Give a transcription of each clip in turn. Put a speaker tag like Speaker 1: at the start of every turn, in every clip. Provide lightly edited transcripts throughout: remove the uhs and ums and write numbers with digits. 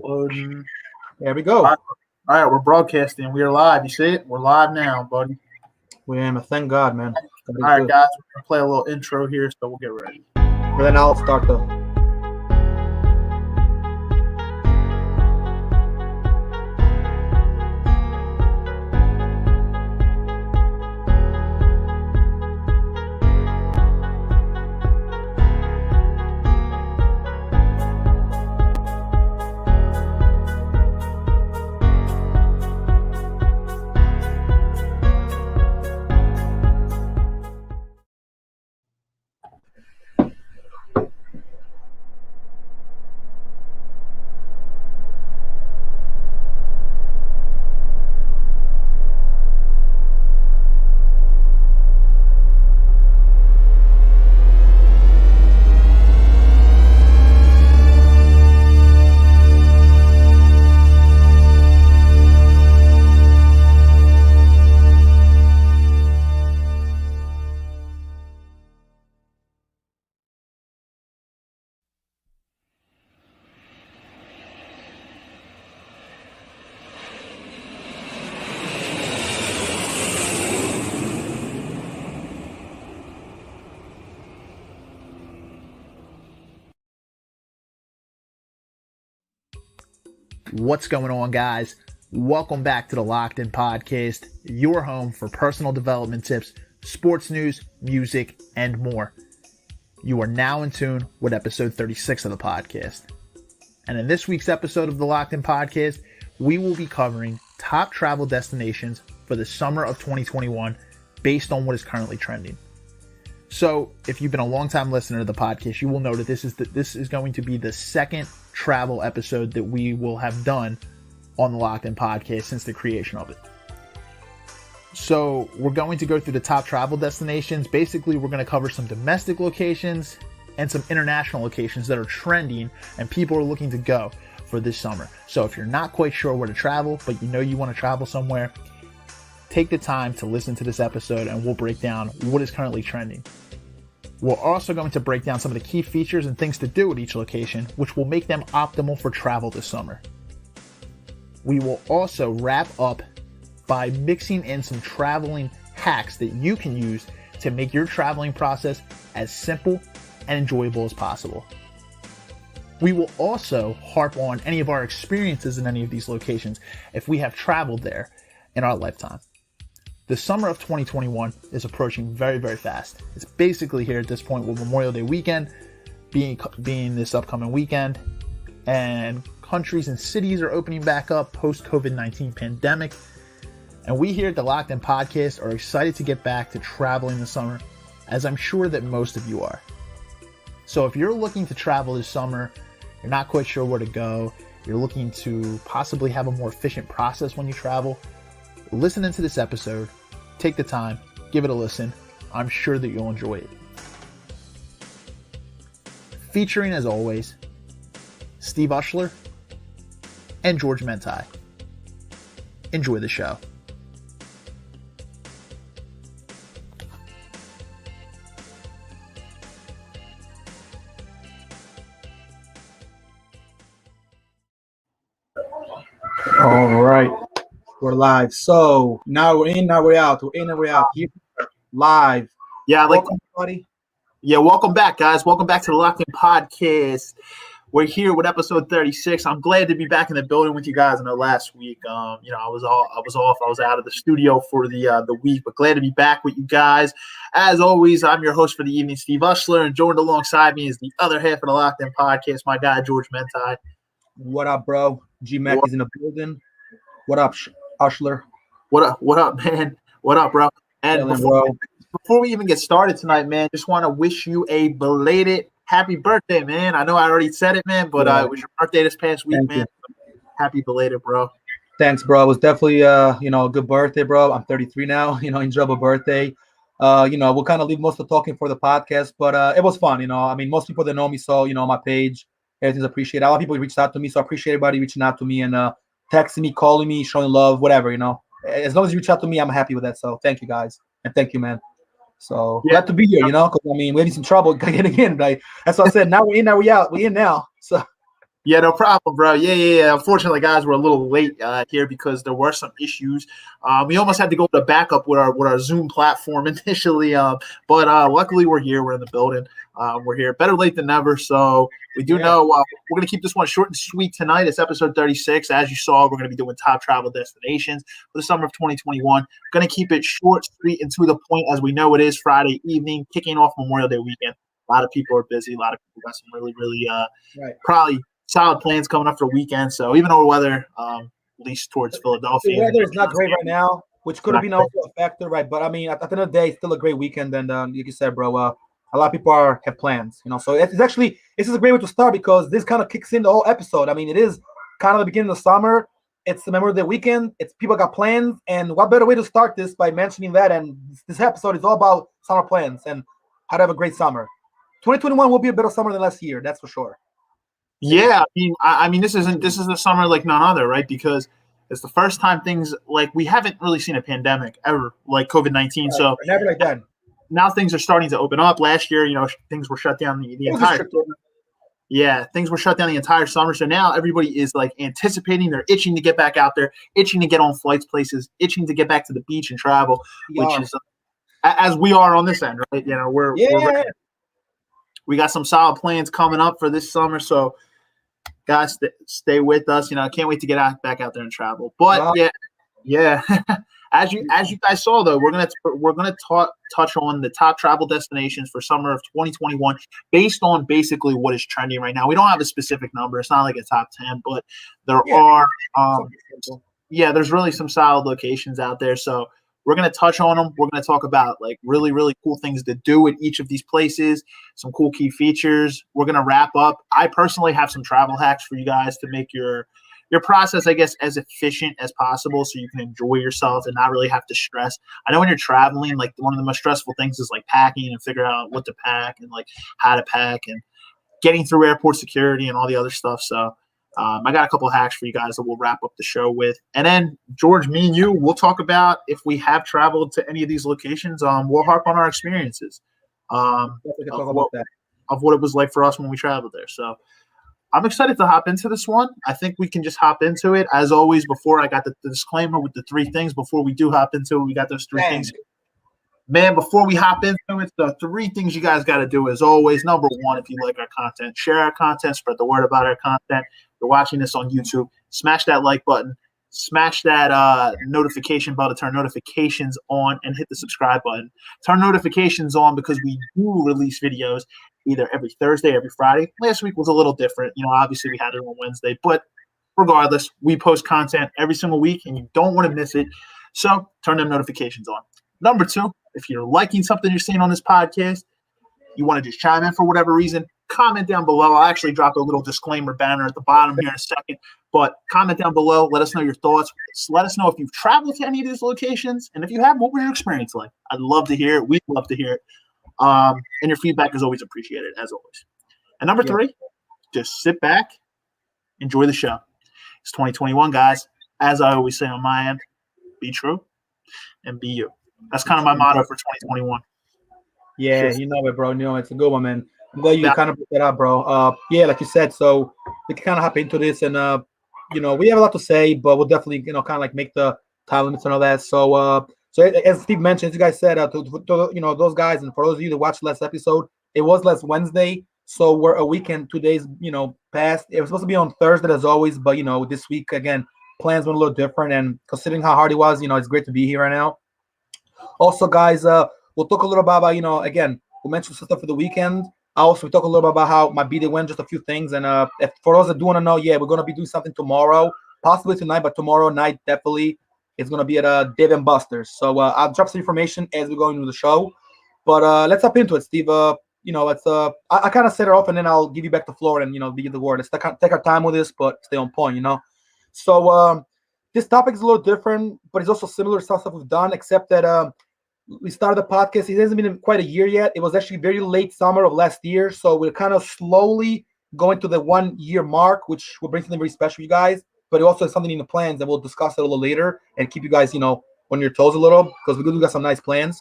Speaker 1: Uploading.
Speaker 2: There we go.
Speaker 1: All right, we're broadcasting. We are live. You see it? We're live now, buddy.
Speaker 2: We am. Thank God, man.
Speaker 1: All right, guys, we're going to play a little intro here, so we'll get ready.
Speaker 2: And then I'll start the...
Speaker 3: What's going on, guys? Welcome back to the Locked In Podcast, your home for personal development tips, sports news, music, and more. You are now in tune with episode 36 of the podcast. And in this week's episode of the Locked In Podcast, we will be covering top travel destinations for the summer of 2021 based on what is currently trending. So, if you've been a long-time listener to the podcast, you will know that this is going to be the second travel episode that we will have done on the Locked In Podcast since the creation of it. So, we're going to go through the top travel destinations. Basically, we're going to cover some domestic locations and some international locations that are trending and people are looking to go for this summer. So, if you're not quite sure where to travel, but you know you want to travel somewhere, take the time to listen to this episode and we'll break down what is currently trending. We're also going to break down some of the key features and things to do at each location, which will make them optimal for travel this summer. We will also wrap up by mixing in some traveling hacks that you can use to make your traveling process as simple and enjoyable as possible. We will also harp on any of our experiences in any of these locations if we have traveled there in our lifetime. The summer of 2021 is approaching very, very fast. It's basically here at this point with Memorial Day weekend being this upcoming weekend, and countries and cities are opening back up post-COVID-19 pandemic. And we here at the Locked In Podcast are excited to get back to traveling this summer, as I'm sure that most of you are. So if you're looking to travel this summer, you're not quite sure where to go, you're looking to possibly have a more efficient process when you travel, listen into this episode. Take the time, give it a listen. I'm sure that you'll enjoy it. Featuring, as always, Steve Ushler and George Mentai. Enjoy the show.
Speaker 2: All right. We're live. So now we're in, now we're out. We're in and we're out. Here, live.
Speaker 1: Yeah,
Speaker 2: Welcome, everybody.
Speaker 1: Yeah, welcome back, guys. Welcome back to the Locked In Podcast. We're here with episode 36. I'm glad to be back in the building with you guys. I know last week, I was off. I was out of the studio for the week, but glad to be back with you guys. As always, I'm your host for the evening, Steve Ushler, and joined alongside me is the other half of the Locked In Podcast, my guy George Mentai.
Speaker 2: What up, bro? G-Mac is in the building. What up, Ushler?
Speaker 1: What up, man? What up, bro? And before we even get started tonight, man, just want to wish you a belated happy birthday, man. I know I already said it, man, but it was your birthday this past week, man. Happy belated, bro.
Speaker 2: Thanks, bro. It was definitely, a good birthday, bro. I'm 33 now, enjoyable birthday. We'll kind of leave most of the talking for the podcast, but it was fun, I mean, most people that know me saw, on my page, everything's appreciated. A lot of people reached out to me, so I appreciate everybody reaching out to me and texting me, calling me, showing love, whatever, As long as you reach out to me, I'm happy with that. So thank you, guys. And thank you, man. So glad to be here, because, we had some trouble getting in. Like, that's what I said. Now we're in, now we're out. We're in now. So
Speaker 1: Yeah, no problem, bro. Yeah. Unfortunately, guys, we're a little late here because there were some issues. We almost had to go to backup with our Zoom platform initially, but luckily we're here. We're in the building. We're here. Better late than never. So we do know we're going to keep this one short and sweet tonight. It's episode 36. As you saw, we're going to be doing top travel destinations for the summer of 2021. Going to keep it short, sweet, and to the point, as we know it is Friday evening, kicking off Memorial Day weekend. A lot of people are busy. A lot of people got some really probably solid plans coming up for the weekend. So even though the weather, at least towards Philadelphia,
Speaker 2: the weather is not great right now, which could have been also a factor, right? But I mean, at the end of the day, it's still a great weekend. And like you said, bro, a lot of people have plans, So this is a great way to start because this kind of kicks in the whole episode. I mean, it is kind of the beginning of the summer. It's the Memorial Day weekend. It's people got plans, and what better way to start this by mentioning that? And this episode is all about summer plans and how to have a great summer. 2021 will be a better summer than last year, that's for sure.
Speaker 1: Yeah, I mean, this is the summer like none other, right? Because it's the first time things like we haven't really seen a pandemic ever, like COVID-19. Right. So
Speaker 2: never like that.
Speaker 1: Now things are starting to open up. Last year, things were shut down the entire. Yeah, things were shut down the entire summer. So now everybody is like anticipating. They're itching to get back out there, itching to get on flights, places, itching to get back to the beach and travel, which is as we are on this end, right? We're we got some solid plans coming up for this summer. So guys, stay with us. I can't wait to get back out there and travel. But yeah. As you guys saw, though, we're gonna touch on the top travel destinations for summer of 2021 based on basically what is trending right now. We don't have a specific number. It's not like a top 10, but there are there's really some solid locations out there. So we're going to touch on them. We're going to talk about like really cool things to do at each of these places, some cool key features. We're going to wrap up. I personally have some travel hacks for you guys to make your process, I guess, as efficient as possible so you can enjoy yourself and not really have to stress. I know when you're traveling, like one of the most stressful things is like packing and figuring out what to pack and like how to pack and getting through airport security and all the other stuff. So I got a couple of hacks for you guys that we'll wrap up the show with. And then, George, me and you, we'll talk about if we have traveled to any of these locations. We'll harp on our experiences of what it was like for us when we traveled there. So I'm excited to hop into this one. I think we can just hop into it. As always, before I got the disclaimer with the three things, before we do hop into it, we got those three things. Man, before we hop into it, the three things you guys got to do as always. Number one, if you like our content, share our content, spread the word about our content. If you're watching this on YouTube, smash that like button, smash that notification bell to turn notifications on, and hit the subscribe button. Turn notifications on because we do release videos either every Thursday, every Friday. Last week was a little different. Obviously we had it on Wednesday, but regardless, we post content every single week and you don't want to miss it. So turn them notifications on. Number two, if you're liking something you're seeing on this podcast, you want to just chime in for whatever reason, comment down below. I'll actually drop a little disclaimer banner at the bottom here in a second, but comment down below. Let us know your thoughts. Let us know if you've traveled to any of these locations. And if you have, what was your experience like? I'd love to hear it. We'd love to hear it. And your feedback is always appreciated, as always. And number three, just sit back, enjoy the show. It's 2021, guys. As I always say on my end, be true and be you. That's kind of my motto for 2021.
Speaker 2: Yeah, you know it, bro. It's a good one, man. I'm glad you kind of put that up, bro. Like you said, so we can kind of hop into this, and we have a lot to say, but we'll definitely, kind of like make the time limits and all that. So, as Steve mentioned, as you guys said, to those guys, and for those of you that watched last episode, it was last Wednesday, so we're a weekend, 2 days, past. It was supposed to be on Thursday as always, but this week again, plans went a little different, and considering how hard it was, it's great to be here right now. Also, guys, we'll talk a little bit about, again, we'll mention some stuff for the weekend. Also, we talk a little bit about how my B-Day went, just a few things. And if, for those that do want to know, we're going to be doing something tomorrow, possibly tonight, but tomorrow night, definitely, it's going to be at Dave & Buster's. So I'll drop some information as we go into the show. But let's hop into it, Steve. I kind of set it off, and then I'll give you back the floor and, give the word. Let's take our time with this, but stay on point, So this topic is a little different, but it's also similar to stuff we've done, except that we started the podcast. It hasn't been quite a year yet. It was actually very late summer of last year. So we're kind of slowly going to the 1 year mark, which will bring something very special for you guys. But it also has something in the plans, and we'll discuss it a little later and keep you guys, on your toes a little, because we do got some nice plans.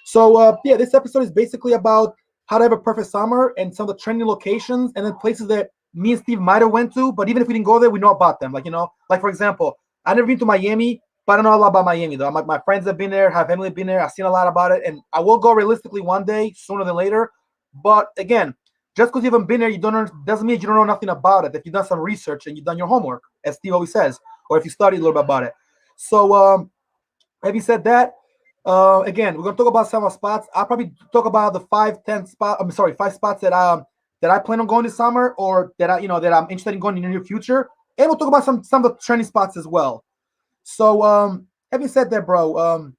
Speaker 2: So, this episode is basically about how to have a perfect summer and some of the trending locations and then places that me and Steve might have went to, but even if we didn't go there, we know about them. Like, like for example, I've never been to Miami, but I don't know a lot about Miami though. My friends have been there, have Emily been there. I've seen a lot about it, and I will go realistically one day, sooner than later. But again, just because you haven't been there, doesn't mean you don't know nothing about it. If you've done some research and you've done your homework, as Steve always says, or if you studied a little bit about it. So, having said that, again, we're gonna talk about some of the spots. I'll probably talk about the 5 spots that I plan on going this summer, or that I'm interested in going in the near future, and we'll talk about some of the trending spots as well. So, having said that, bro,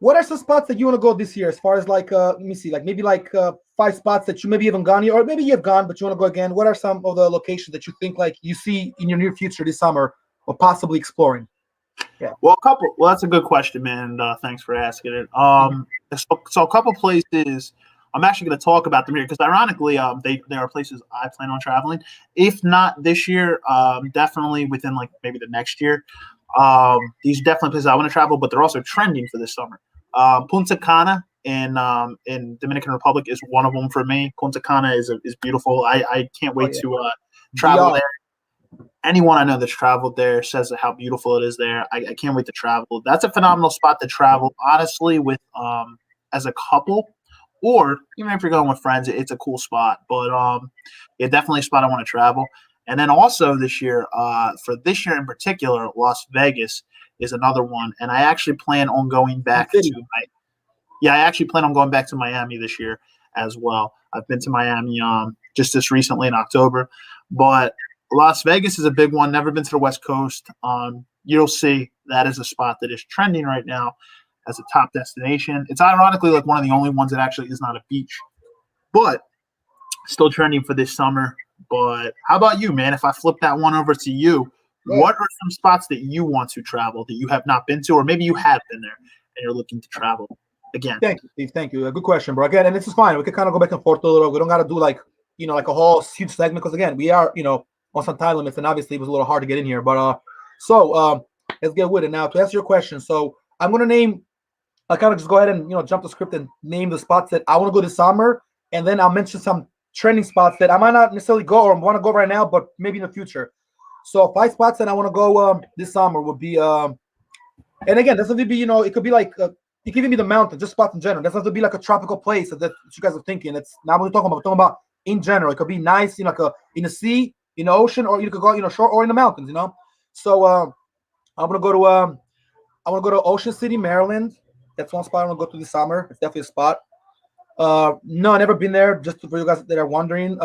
Speaker 2: what are some spots that you want to go this year? As far as like, let me see, like maybe like 5 spots that you maybe haven't gone yet, or maybe you have gone but you want to go again. What are some of the locations that you think like you see in your near future this summer, or possibly exploring? Yeah.
Speaker 1: Well, that's a good question, man. Thanks for asking it. So a couple places I'm actually going to talk about them here because ironically, they are places I plan on traveling. If not this year, definitely within like maybe the next year. These are definitely places I want to travel, but they're also trending for this summer. Punta Cana in Dominican Republic is one of them for me. Punta Cana is beautiful. I can't wait to travel there. Anyone I know that's traveled there says how beautiful it is there. I can't wait to travel. That's a phenomenal spot to travel, honestly, with as a couple, or even if you're going with friends, it's a cool spot. But yeah, definitely a spot I want to travel. And then also this year, for this year in particular, Las Vegas is another one. And I actually plan on going back to Miami this year as well. I've been to Miami just this recently in October, but Las Vegas is a big one. Never been to the West Coast. You'll see that is a spot that is trending right now as a top destination. It's ironically like one of the only ones that actually is not a beach, but still trending for this summer. But how about you, man? If I flip that one over to you, what are some spots that you want to travel that you have not been to, or maybe you have been there and you're looking to travel again?
Speaker 2: Thank you, Steve. Thank you. Good question, bro. Again, and this is fine. We can kind of go back and forth a little. We don't got to do like a whole huge segment because again, we are on some time limits, and obviously it was a little hard to get in here. But let's get with it now. To answer your question, so I'm gonna name. I kind of just go ahead and jump the script and name the spots that I want to go this summer, and then I'll mention some trending spots that I might not necessarily go or want to go right now, but maybe in the future. So 5 spots that I want to go this summer would be and again, doesn't have to be it could be like it could even be the mountain, just spots in general. It doesn't have to be like a tropical place that you guys are thinking. It's not what we're talking about. We're talking about in general. It could be nice, like in the sea, in the ocean, or you could go shore or in the mountains. So I want to go to Ocean City, Maryland. That's one spot I want to go to this summer. It's definitely a spot. No, I've never been there. Just for you guys that are wondering,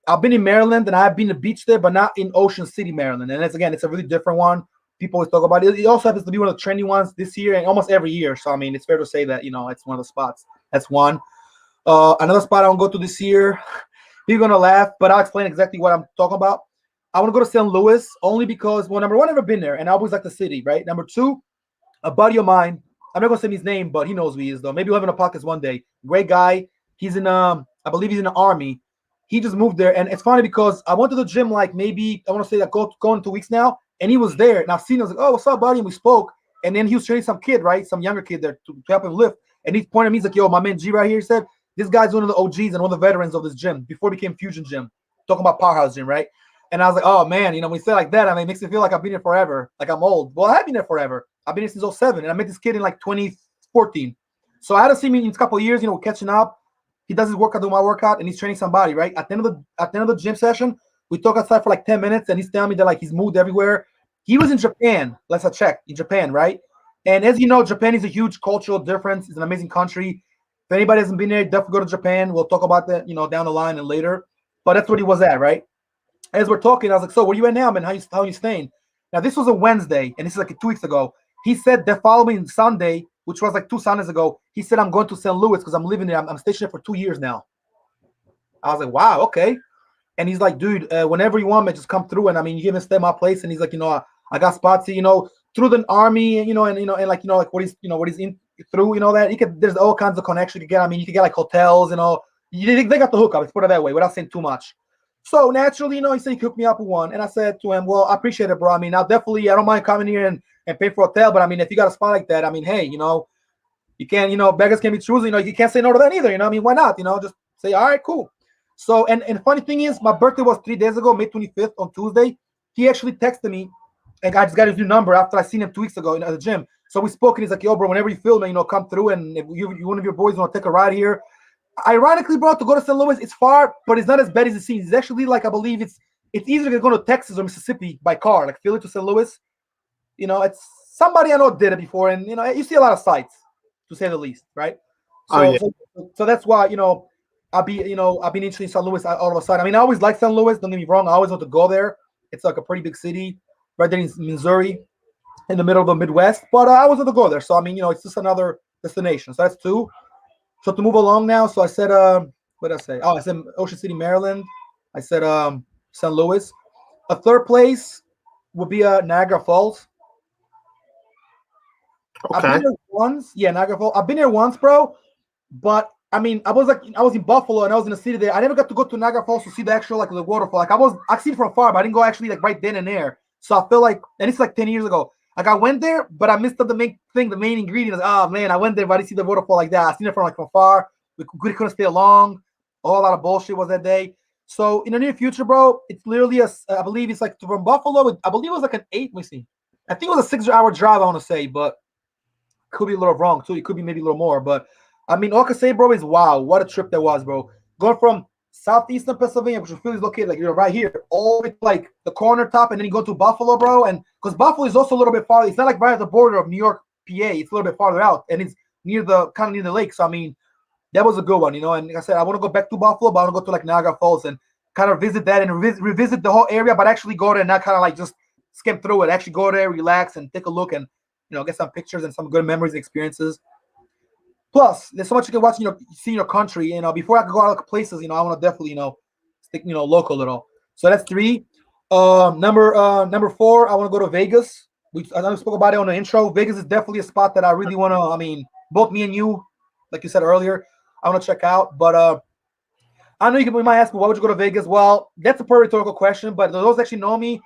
Speaker 2: I've been in Maryland and I've been to the beach there, but not in Ocean City, Maryland. And it's a really different one. People always talk about it. It also happens to be one of the trendy ones this year and almost every year. So I mean, it's fair to say that it's one of the spots. That's one. Another spot I want to go to this year. You're gonna laugh, but I'll explain exactly what I'm talking about. I want to go to St. Louis only because, well, number one, I've never been there, and I always like the city, right? Number two, a buddy of mine. I'm not gonna say his name, but he knows who he is, though. Maybe we'll have him in a podcast one day. Great guy. He's in I believe he's in the Army. He just moved there, and it's funny because I went to the gym like maybe I want to say like going 2 weeks now, and he was there, and I've seen him. I was like, oh, what's up, buddy? And we spoke, and then he was training some kid, right, some younger kid there to help him lift, and he pointed at me. He's like, yo, my man G right here. He said this guy's one of the OGs and one of the veterans of this gym before it became Fusion Gym, talking about Powerhouse Gym, right? And I was like, oh man, when you say like that, I mean, it makes me feel like I've been here forever, like I'm old. Well, I have been there forever. I've been here since 07, and I met this kid in like 2014. So I hadn't seen him in a couple of years, we're catching up. He does his workout, do my workout, and he's training somebody, right? At the end of the gym session, we talk outside for like 10 minutes, and he's telling me that like he's moved everywhere. He was in Japan. Let's check in Japan, right? And as you know, Japan is a huge cultural difference. It's an amazing country. If anybody hasn't been there, definitely go to Japan. We'll talk about that, down the line and later. But that's what he was at, right? As we're talking, I was like, so where you at now, man? How you staying? Now, this was a Wednesday, and this is like 2 weeks ago. He said the following Sunday, which was like 2 Sundays ago, he said, I'm going to St. Louis because I'm living there. I'm stationed there for 2 years now. I was like, wow, okay. And he's like, dude, whenever you want, man, just come through. And I mean, you can even stay at my place. And he's like, I got spots here, through the Army, and like what he's in through, that there's all kinds of connections you can get. I mean, you can get like hotels, they got the hookup. Let's put it that way without saying too much. So naturally, he said he could hook me up with one. And I said to him, well, I appreciate it, bro. I mean, I don't mind coming here and pay for a hotel. But I mean, if you got a spot like that, I mean, hey, you can't, beggars can be choosy. You can't say no to that either. I mean, why not? Just say, all right, cool. So, and funny thing is, my birthday was 3 days ago, May 25th on Tuesday. He actually texted me, and I just got his new number after I seen him 2 weeks ago at the gym. So we spoke, and he's like, yo, bro, whenever you feel, man, come through, and if you one of your boys want to take a ride here. Ironically, bro, to go to St. Louis, it's far, but it's not as bad as it seems. It's actually, like, I believe it's easier to go to Texas or Mississippi by car, like Philly to St. Louis. It's somebody I know did it before, and, you see a lot of sights, to say the least, right? So that's why, I've been interested in St. Louis all of a sudden. I mean, I always liked St. Louis, don't get me wrong. I always want to go there. It's like a pretty big city right there in Missouri, in the middle of the Midwest, but I always want to go there. So, I mean, it's just another destination. So that's 2. So to move along now, so I said, what did I say? Oh, I said Ocean City, Maryland. I said St. Louis. A third place would be Niagara Falls.
Speaker 1: Okay.
Speaker 2: I've been there once. Yeah, Niagara Falls. I've been there once, bro. But I mean, I was in Buffalo and I was in the city there. I never got to go to Niagara Falls to see the actual the waterfall. Like I seen it from far, but I didn't go actually right then and there. So I feel like, and it's 10 years ago. Like I went there, but I missed up the main thing, the main ingredient. Oh man, I went there, but I didn't see the waterfall like that. I seen it from far. We couldn't stay long. A whole lot of bullshit was that day. So in the near future, bro, it's literally I believe it's from Buffalo. I believe it was an 8. Let me see. I think it was a 6-hour drive. I want to say, but could be a little wrong too. It could be maybe a little more, but I mean, all I can say, bro, is wow, what a trip that was, bro. Going from southeastern Pennsylvania, which is Philly's located, right here, all the way to the corner top, and then you go to Buffalo, bro. And because Buffalo is also a little bit farther, it's not like right at the border of New York, PA. It's a little bit farther out, and it's near the lake. So I mean, that was a good one, And like I said, I want to go back to Buffalo, but I want to go to Niagara Falls and kind of visit that and revisit the whole area, but actually go there and not kind of just skim through it. Actually go there, relax, and take a look, and get some pictures and some good memories and experiences. Plus, there's so much you can watch, see in your country. Before I can go out of places, I want to definitely, stick, local a little. So that's 3. Number 4, I want to go to Vegas. I know we spoke about it on the intro. Vegas is definitely a spot that I really want to. I mean, both me and you, like you said earlier, I want to check out. But I know you might ask me, why would you go to Vegas? Well, that's a pretty rhetorical question. But those actually know me,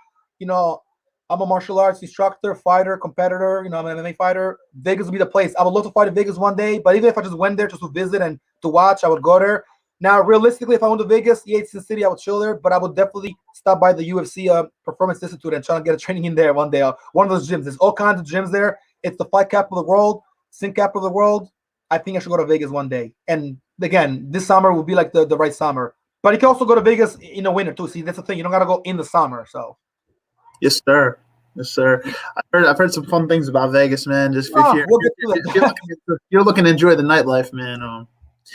Speaker 2: I'm a martial arts instructor, fighter, competitor. I'm an MMA fighter. Vegas would be the place. I would love to fight in Vegas one day, but even if I just went there just to visit and to watch, I would go there. Now, realistically, if I went to Vegas, it's the city, I would chill there, but I would definitely stop by the UFC Performance Institute and try to get a training in there one day. One of those gyms. There's all kinds of gyms there. It's the fight capital of the world, sin capital of the world. I think I should go to Vegas one day. And again, this summer will be the right summer. But you can also go to Vegas in the winter too. See, that's the thing. You don't got to go in the summer. So.
Speaker 1: Yes, sir. Yes, sir. I've heard some fun things about Vegas, man. Just if you're looking to enjoy the nightlife, man.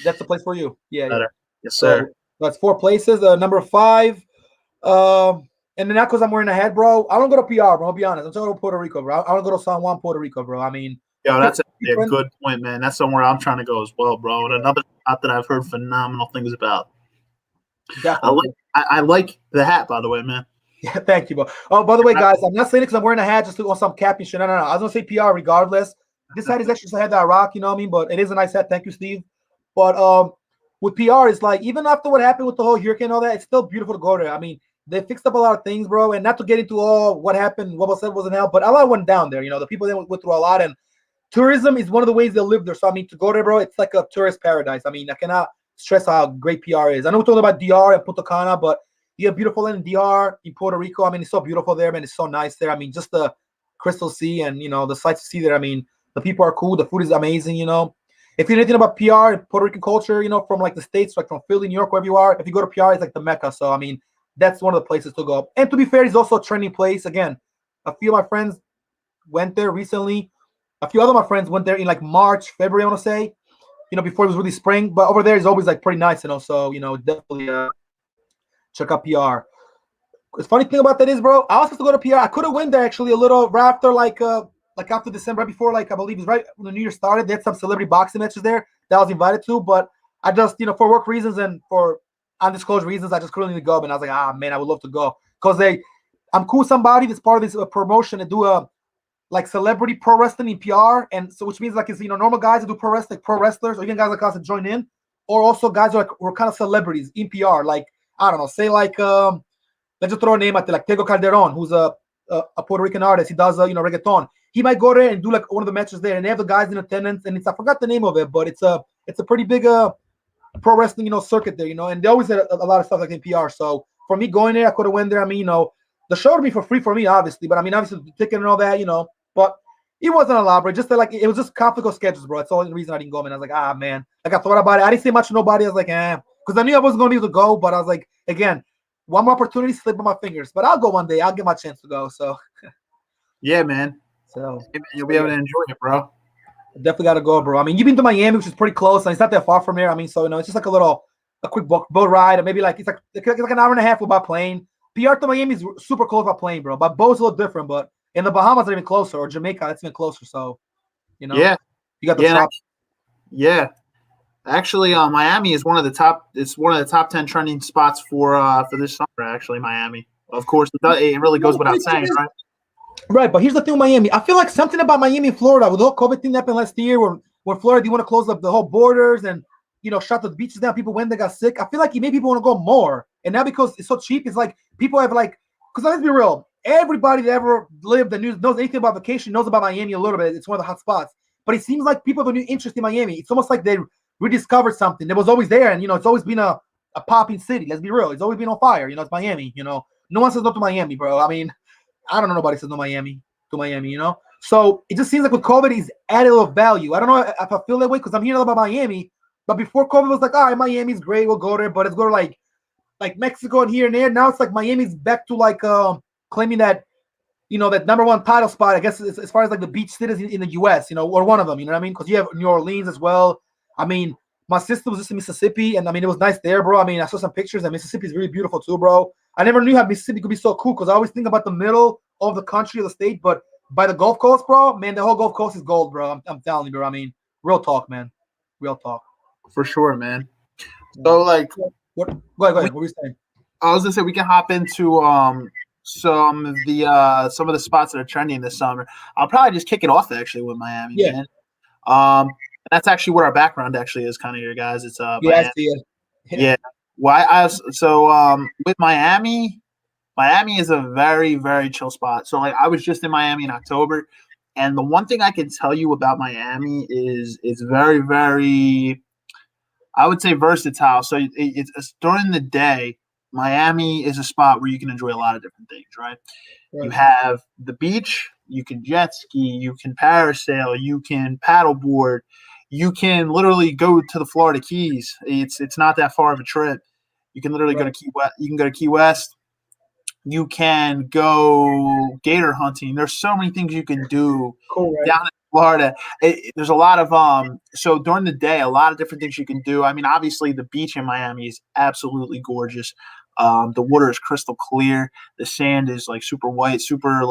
Speaker 2: That's the place for you. Yeah.
Speaker 1: Yes, sir.
Speaker 2: So that's 4 places. Number 5. And then not because I'm wearing a hat, bro. I don't go to PR, bro. I'll be honest. I'm talking about Puerto Rico, bro. I want to go to San Juan, Puerto Rico, bro. I mean,
Speaker 1: that's a good point, man. That's somewhere I'm trying to go as well, bro. And another spot that I've heard phenomenal things about.
Speaker 2: Definitely.
Speaker 1: I like the hat, by the way, man.
Speaker 2: Yeah, thank you, bro. Oh, by the way, guys, I'm not saying it because I'm wearing a hat just to on some capping shit. No. I was gonna say PR regardless. This hat is actually just a hat that I rock, you know what I mean? But it is a nice hat. Thank you, Steve. But with PR, it's even after what happened with the whole hurricane and all that, it's still beautiful to go there. I mean, they fixed up a lot of things, bro. And not to get into all what happened, what was said wasn't hell, but a lot went down there. The people went through a lot, and tourism is one of the ways they live there. So I mean, to go there, bro, it's like a tourist paradise. I mean, I cannot stress how great PR is. I know we're talking about DR and Punta Cana, but you have beautiful land in DR, in Puerto Rico. I mean, it's so beautiful there, man. It's so nice there. I mean, just the crystal sea and, the sights to see there. I mean, the people are cool. The food is amazing, If you know anything about PR and Puerto Rican culture, from the States, from Philly, New York, wherever you are, if you go to PR, it's the Mecca. So, I mean, that's one of the places to go. And to be fair, it's also a trending place. Again, a few of my friends went there recently. A few other of my friends went there in March, February, I want to say, before it was really spring. But over there is always pretty nice, So, definitely check out PR. The funny thing about that is, bro, I was supposed to go to PR. I could have went there actually a little right after, after December, right before, I believe it's right when the New Year started. They had some celebrity boxing matches there that I was invited to, but I just, for work reasons and for undisclosed reasons, I just couldn't go. And I was like, man, I would love to go because I'm cool with somebody that's part of this promotion and do a celebrity pro wrestling in PR, and so which means it's normal guys that do pro wrestling, pro wrestlers, or even guys like us that join in, or also guys who are kind of celebrities in PR, I don't know, say let's just throw a name at it, Tego Calderon, who's a Puerto Rican artist. He does reggaeton. He might go there and do one of the matches there, and they have the guys in attendance. And I forgot the name of it, but it's a pretty big pro wrestling, circuit there, and they always had a lot of stuff like in PR. So for me going there, I could have went there. I mean, the show would be for free for me, obviously, but I mean, obviously the ticket and all that, but it wasn't elaborate. Just that, it was just conflict of schedules, bro. That's the only reason I didn't go, man. I was like, man. Like, I thought about it. I didn't say much to nobody. I was like, because I knew I wasn't going to be able to go, but I was like, again, one more opportunity slipped on my fingers. But I'll go one day. I'll get my chance to go. So,
Speaker 1: yeah, man.
Speaker 2: So
Speaker 1: you'll be able to enjoy it, bro.
Speaker 2: Definitely got to go, bro. I mean, you've been to Miami, which is pretty close, and it's not that far from here. I mean, so it's just like a quick boat ride, or maybe it's like an hour and a half by plane. PR to Miami is super close by plane, bro. By boat's a little different, but in the Bahamas, are even closer, or Jamaica, it's even closer. So,
Speaker 1: yeah,
Speaker 2: you got the top.
Speaker 1: Yeah, actually, Miami is one of the top. It's one of the top 10 trending spots for this summer. Actually, Miami. Of course, it really goes without saying, right?
Speaker 2: Right, but here's the thing with Miami. I feel like something about Miami and Florida with the whole COVID thing that happened last year, where Florida, you want to close up the whole borders and shut the beaches down. People went, they got sick. I feel like maybe people want to go more, and now because it's so cheap, it's like people have because let's be real, everybody that ever lived and knows anything about vacation knows about Miami a little bit. It's one of the hot spots, but it seems like people have a new interest in Miami. It's almost like they rediscovered something that was always there, and it's always been a popping city. Let's be real, it's always been on fire. It's Miami. No one says no to Miami, bro. I mean, I don't know. Nobody says no to Miami, So it just seems like with COVID, he's added a little value. I don't know if I feel that way because I'm hearing about Miami. But before COVID, it was like, all right, Miami's great. We'll go there. But it's go to like Mexico and here and there. Now it's like Miami's back to claiming that, that number one title spot, I guess, as far as the beach cities in the U.S., or one of them, you know what I mean? Because you have New Orleans as well. I mean, my sister was just in Mississippi, and I mean, it was nice there, bro. I mean, I saw some pictures, and Mississippi is really beautiful too, bro. I never knew how Mississippi could be so cool because I always think about the middle of the country or the state, but by the Gulf Coast, bro, man, the whole Gulf Coast is gold, bro. I'm telling you, bro. I mean, real talk, man. Real talk.
Speaker 1: For sure, man. So,
Speaker 2: what? Go ahead. What were you saying?
Speaker 1: I was gonna say we can hop into some of the spots that are trending this summer. I'll probably just kick it off actually with Miami, man. That's actually what our background actually is, kind of here, guys. It's
Speaker 2: yeah, I see it.
Speaker 1: Yeah. Well, with Miami is a very, very chill spot. So I was just in Miami in October, and the one thing I can tell you about Miami is it's very, very, I would say, versatile. So it's during the day, Miami is a spot where you can enjoy a lot of different things, right? You have the beach, you can jet ski, you can parasail, you can paddleboard, you can literally go to the Florida Keys. It's not that far of a trip. You can literally go to Key West. You can go to Key West. You can go gator hunting. There's so many things you can do down in Florida. There's a lot of so during the day, a lot of different things you can do. I mean, obviously the beach in Miami is absolutely gorgeous. The water is crystal clear. The sand is super white, super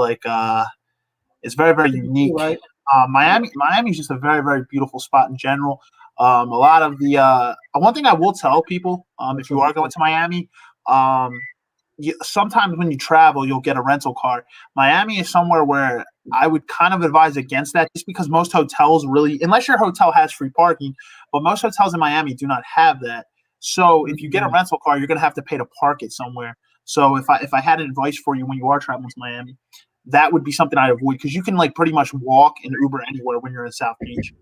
Speaker 1: it's very, very unique.
Speaker 2: Right.
Speaker 1: Miami is just a very, very beautiful spot in general. A lot of the one thing I will tell people, if you are going to Miami, sometimes when you travel, you'll get a rental car. Miami is somewhere where I would kind of advise against that, just because most hotels really, unless your hotel has free parking, but most hotels in Miami do not have that. So if you get a rental car, you're going to have to pay to park it somewhere. So if I had advice for you when you are traveling to Miami, that would be something I'd avoid, because you can pretty much walk and Uber anywhere when you're in South Beach.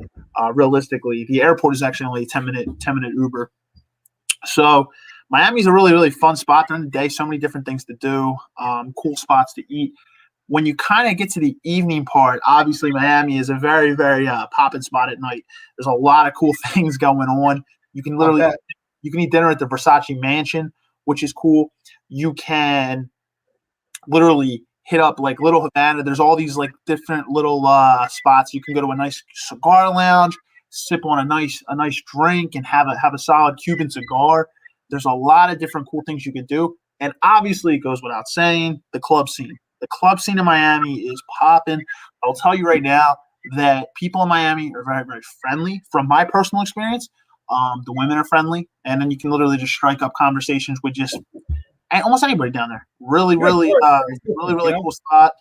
Speaker 1: Realistically, the airport is actually only a 10-minute Uber. So Miami's a really, really fun spot during the day. So many different things to do, cool spots to eat. When you kind of get to the evening part, obviously Miami is a very, very poppin' spot at night. There's a lot of cool things going on. You can literally you can eat dinner at the Versace Mansion, which is cool. You can literally hit up Little Havana. There's all these different little spots. You can go to a nice cigar lounge, sip on a nice drink, and have a solid Cuban cigar. There's a lot of different cool things you can do. And obviously it goes without saying, the club scene. The club scene in Miami is popping. I'll tell you right now that people in Miami are very, very friendly. From my personal experience, the women are friendly, and then you can literally just strike up conversations with just almost anybody down there. Really cool spot.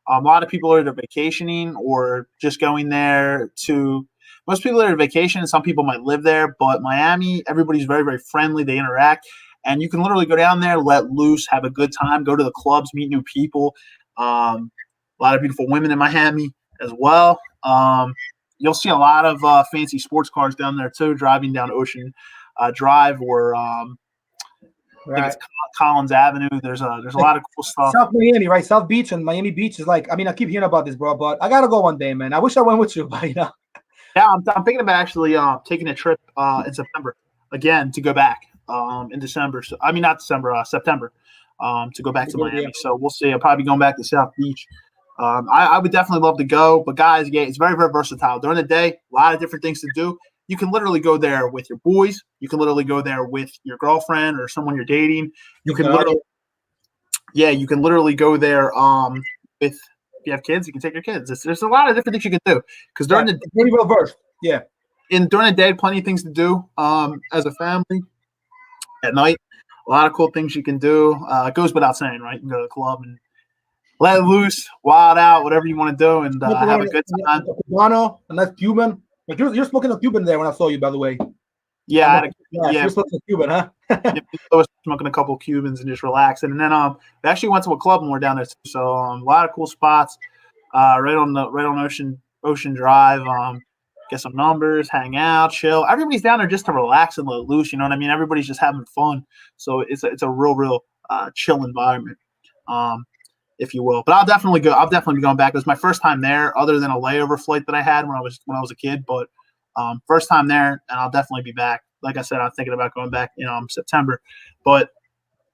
Speaker 1: A lot of people are either vacationing or just going there to. Most people are on vacation, and some people might live there. But Miami, everybody's very, very friendly. They interact, and you can literally go down there, let loose, have a good time, go to the clubs, meet new people. A lot of beautiful women in Miami as well. You'll see a lot of fancy sports cars down there too, driving down Ocean Drive or I think
Speaker 2: Right.
Speaker 1: it's Collins Avenue. There's a lot of cool stuff.
Speaker 2: South Miami, right? South Beach and Miami Beach is like, I mean, I keep hearing about this, bro, but I gotta go one day, man. I wish I went with you, but you know.
Speaker 1: Yeah, I'm thinking about actually taking a trip in September again to go back in December. So I mean not December, September to go back to Miami.
Speaker 2: Yeah.
Speaker 1: So we'll see. I'll probably be going back to South Beach. I would definitely love to go, but guys, yeah, it's very, very versatile. During the day, a lot of different things to do. You can literally go there with your boys. You can literally go there with your girlfriend or someone you're dating. You can you can literally go there with if you have kids, you can take your kids. There's a lot of different things you can do because during the
Speaker 2: pretty well versed. Yeah.
Speaker 1: During the day, plenty of things to do as a family. At night, a lot of cool things you can do. It goes without saying, right? You can go to the club and let it loose, wild out, whatever you want to do, and have a good time.
Speaker 2: Cubano, and that's Cuban. Like you're smoking a Cuban there when I saw you, by the way.
Speaker 1: Yeah,
Speaker 2: you're smoking a Cuban, huh?
Speaker 1: I was smoking a couple of Cubans and just relaxing, and then we actually went to a club when we were down there too. So a lot of cool spots, right on Ocean Drive. Get some numbers, hang out, chill. Everybody's down there just to relax and let loose. You know what I mean? Everybody's just having fun. So it's a real chill environment, if you will. But I'll definitely go. I'll definitely be going back. It was my first time there, other than a layover flight that I had when I was a kid. But first time there, and I'll definitely be back. Like I said, I'm thinking about going back, September. But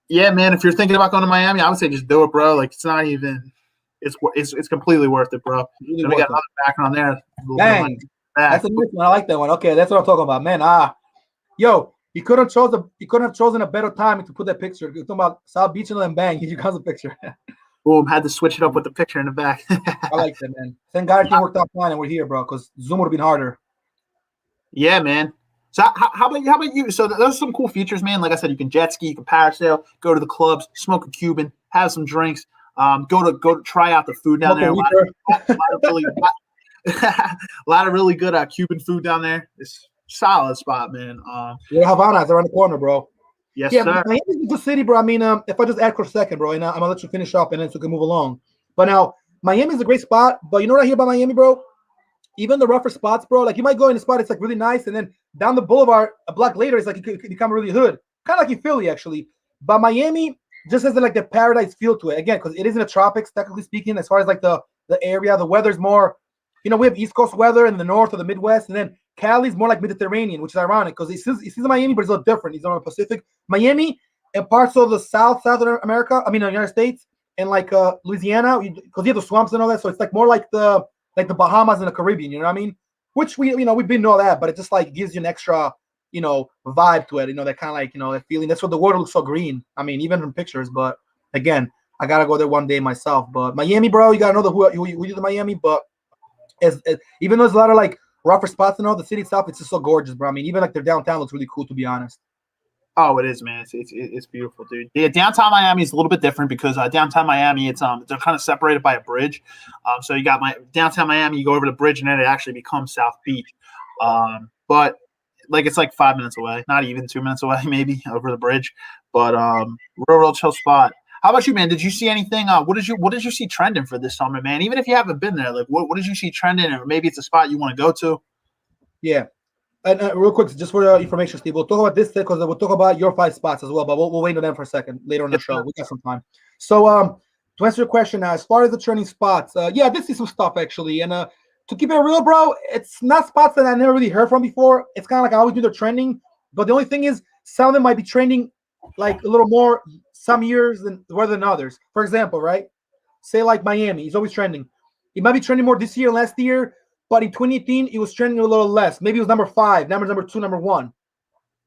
Speaker 1: yeah, man, if you're thinking about going to Miami, I would say just do it, bro. Like it's not even. It's completely worth it, bro. We got another background there.
Speaker 2: Dang. That's a nice one. I like that one. Okay, that's what I'm talking about, man. Yo, you couldn't have chosen a better time to put that picture. You're talking about South Beach and then bang, you got the picture.
Speaker 1: Boom, had to switch it up with the picture in the back.
Speaker 2: I like that, man. Thank God everything worked out fine and we're here, bro, because Zoom would have been harder.
Speaker 1: Yeah, man. So how about you? So those are some cool features, man. Like I said, you can jet ski, you can parasail, go to the clubs, smoke a Cuban, have some drinks, go to try out the food down there. A lot of really good Cuban food down there. It's a solid spot, man.
Speaker 2: Havana's around the corner, bro.
Speaker 1: Yes,
Speaker 2: sir.
Speaker 1: Miami's
Speaker 2: a good city, bro. I mean, if I just add for a second, bro, and I'm gonna let you finish up, and then so we can move along. But now, Miami's a great spot. But you know what I hear about Miami, bro? Even the rougher spots, bro. Like you might go in a spot, it's like really nice, and then down the boulevard, a block later, it's like it could become really hood, kind of like in Philly, actually. But Miami just has like the paradise feel to it, again, because it is in the tropics, technically speaking, as far as like the area, the weather's more. We have East Coast weather in the north or the Midwest, and then Cali's more like Mediterranean, which is ironic because it sees Miami, but it's a little different. He's on the Pacific. Miami and parts of the Southern America, the United States, and like Louisiana, because you have the swamps and all that, so it's like more like the Bahamas and the Caribbean, you know what I mean? Which we've been know that, but it just like gives you an extra, vibe to it, that kind of like, that feeling. That's what the water looks so green. I mean, even from pictures, but again, I gotta go there one day myself. But Miami, bro, you gotta know who you to Miami, but even though there's a lot of like rougher spots and all, the city itself, it's just so gorgeous, bro. I mean, even like their downtown looks really cool, to be honest.
Speaker 1: Oh, it is, man. It's beautiful, dude. Yeah, downtown Miami is a little bit different because downtown Miami, they're kind of separated by a bridge. So you got downtown Miami, you go over the bridge, and then it actually becomes South Beach. But like it's like 5 minutes away, not even 2 minutes away, maybe over the bridge. But real chill spot. How about you, man? Did you see anything? What did you see trending for this summer, man? Even if you haven't been there, like what did you see trending, or maybe it's a spot you want to go to?
Speaker 2: Yeah, and real quick, just for the information, Steve, we'll talk about this because we'll talk about your 5 spots as well, but we'll wait on them for a second later on the show. We got some time. So, to answer your question, as far as the trending spots, yeah, I did see some stuff actually, and to keep it real, bro, it's not spots that I never really heard from before. It's kind of like I always knew they're trending, but the only thing is, some of them might be trending like a little more some years rather than others. For example, right? Say like Miami, it's always trending. It might be trending more this year and last year, but in 2018, it was trending a little less. Maybe it was number 5, number 2, number 1.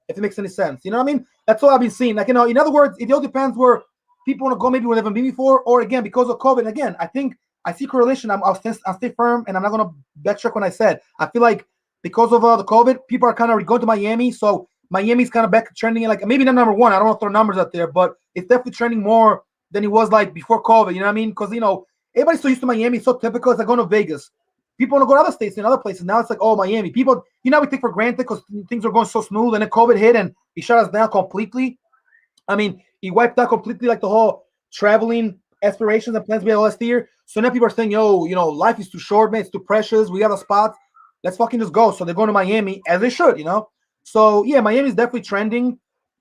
Speaker 2: If it makes any sense. You know what I mean? That's all I've been seeing. Like, in other words, it all depends where people want to go, maybe where they haven't been before, or again, because of COVID. Again, I think I see correlation. I'll stay firm, and I'm not going to backtrack when I said. I feel like because of the COVID, people are kind of going to Miami, so Miami's kind of back trending, like maybe not number 1. I don't want to throw numbers out there, but it's definitely trending more than it was like before COVID. You know what I mean? Because everybody's so used to Miami. It's so typical. It's like going to Vegas. People want to go to other states and other places. Now it's like, oh, Miami. People, we take for granted because things are going so smooth, and then COVID hit and he shut us down completely. I mean, he wiped out completely like the whole traveling aspirations and plans we had last year. So now people are saying, yo, life is too short, man. It's too precious. We got a spot. Let's fucking just go. So they're going to Miami as they should, So yeah, Miami is definitely trending.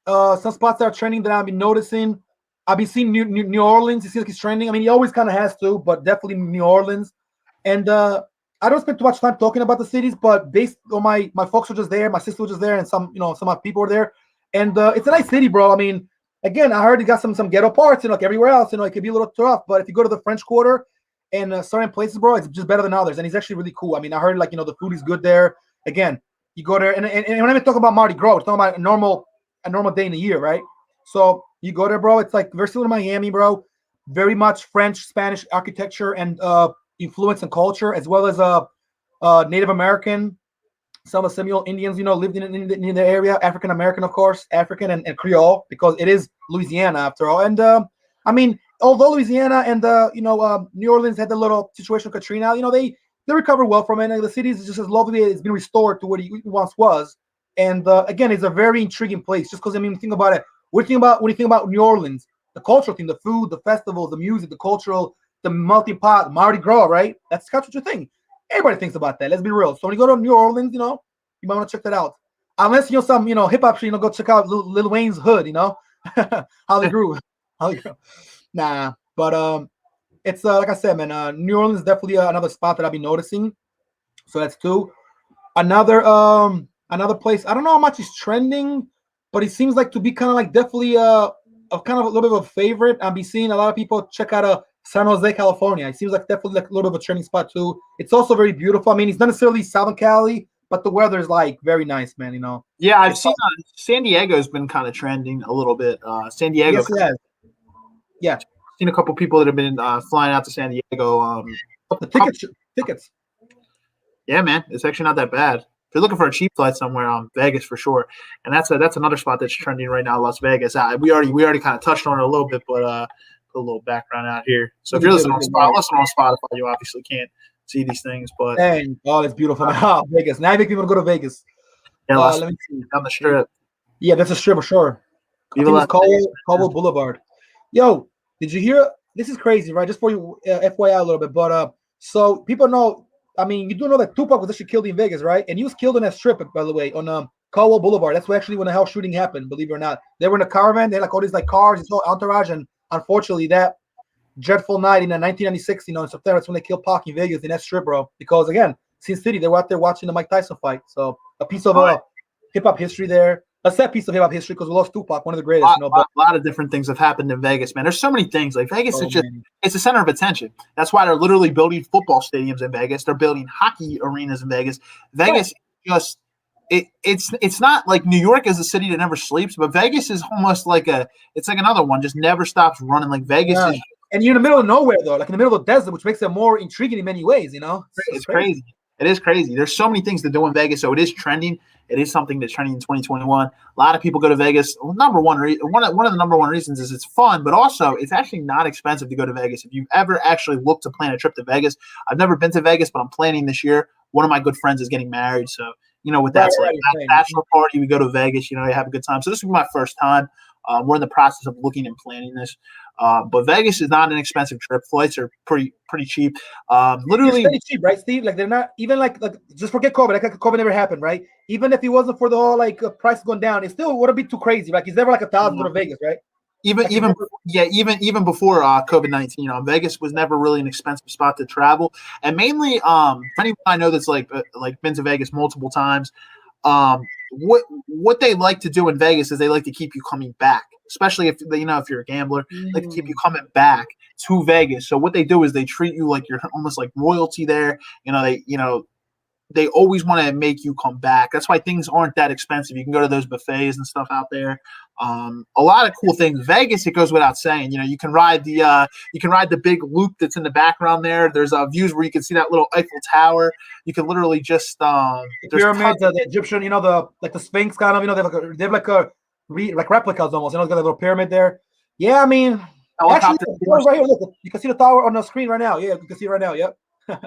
Speaker 2: Some spots that are trending that I've been noticing. I've been seeing New Orleans. It seems like he's trending. I mean, he always kind of has to, but definitely New Orleans. And I don't spend too much time talking about the cities, but based on my folks were just there, my sister was just there, and some some of my people were there. And it's a nice city, bro. I mean, again, I heard it got some ghetto parts, like everywhere else. It could be a little rough, but if you go to the French Quarter and certain places, bro, it's just better than others. And it's actually really cool. I mean, I heard the food is good there. Again, you go there, and when I talk about Mardi Gras, it's talking about a normal day in the year, right? So you go there, bro. It's like very similar to Miami, bro. Very much French, Spanish architecture and influence and culture, as well as Native American, some Seminole Indians, lived in the area. African American, of course, African and Creole, because it is Louisiana after all. And I mean, although Louisiana and New Orleans had the little situation with Katrina, they recovered well from it. And the city is just as lovely. It's been restored to what it once was. And again, it's a very intriguing place. Just because think about it. When you think about New Orleans, the cultural thing, the food, the festivals, the music, the cultural, the melting pot, Mardi Gras, right? That's what you think. Everybody thinks about that. Let's be real. So when you go to New Orleans, you might want to check that out. Unless some hip hop shit, go check out Lil Wayne's hood, how they grew. Nah, but it's like I said, man. New Orleans is definitely another spot that I've been noticing. So that's two. Another place. I don't know how much is trending, but it seems like to be kind of like definitely a kind of a little bit of a favorite. I've been seeing a lot of people check out San Jose, California. It seems like definitely like a little bit of a trending spot too. It's also very beautiful. I mean, it's not necessarily Southern Cali, but the weather is like very nice, man.
Speaker 1: Yeah, I've seen San Diego's been kind of trending a little bit. San Diego.
Speaker 2: Yes, it has. Yeah,
Speaker 1: seen a couple people that have been flying out to San Diego.
Speaker 2: The tickets.
Speaker 1: Yeah, man, it's actually not that bad. If you're looking for a cheap flight somewhere, Vegas for sure, and that's another spot that's trending right now, Las Vegas. We already kind of touched on it a little bit, but put a little background out here. So if you're listening on Spotify, you obviously can't see these things, but
Speaker 2: dang, it's beautiful. Vegas. Now I think people go to Vegas.
Speaker 1: Yeah, let me see down the strip.
Speaker 2: Yeah, that's a strip for sure. I think it's Caldwell Boulevard. Yo, did you hear? This is crazy, right? Just for you, FYI a little bit, but so people know. I mean, you do know that Tupac was actually killed in Vegas, right? And he was killed on that strip, by the way, on Caldwell Boulevard. That's actually when the hell shooting happened, believe it or not. They were in a caravan. They had like all these like cars, this whole entourage, and unfortunately, that dreadful night in 1996, in September, that's when they killed Pac in Vegas in that strip, bro. Because again, Sin City, they were out there watching the Mike Tyson fight. So a piece of hip hop history there. A sad piece of hip hop history because we lost Tupac, one of the greatest.
Speaker 1: A lot of different things have happened in Vegas, man. There's so many things. Like Vegas is just it's the center of attention. That's why they're literally building football stadiums in Vegas. They're building hockey arenas in Vegas. Vegas just it's not like New York is a city that never sleeps, but Vegas is almost like it's like another one, just never stops running. Like Vegas is,
Speaker 2: and you're in the middle of nowhere though, like in the middle of the desert, which makes it more intriguing in many ways.
Speaker 1: It's crazy. It is crazy. There's so many things to do in Vegas, so it is trending. It is something that's trending in 2021. A lot of people go to Vegas. Well, one of the number one reasons is it's fun, but also it's actually not expensive to go to Vegas. If you've ever actually looked to plan a trip to Vegas, I've never been to Vegas, but I'm planning this year. One of my good friends is getting married, so with that, bachelor party, we go to Vegas. You have a good time. So this will be my first time. We're in the process of looking and planning this. But Vegas is not an expensive trip. Flights are pretty cheap. Literally,
Speaker 2: it's pretty cheap, right, Steve? Like they're not even like just forget COVID. Like COVID never happened, right? Even if it wasn't for the whole price going down, it still wouldn't be too crazy. Like it's never like $1,000 to Vegas, right?
Speaker 1: Even before COVID-19, Vegas was never really an expensive spot to travel. And mainly, for anyone I know that's like been to Vegas multiple times, what they like to do in Vegas is they like to keep you coming back, especially if if you're a gambler, they like to keep you coming back to Vegas. So what they do is they treat you like you're almost like royalty there. They always want to make you come back. That's why things aren't that expensive. You can go to those buffets and stuff out there. A lot of cool things. Vegas, it goes without saying. You can ride the big loop that's in the background there. There's views where you can see that little Eiffel Tower. You can literally just
Speaker 2: the pyramids, the Egyptian, the Sphinx kind of. They have like replicas almost. It's got a little pyramid there. Yeah, I mean, actually, right here. Look, you can see the tower on the screen right now. Yeah, you can see it right now. Yep.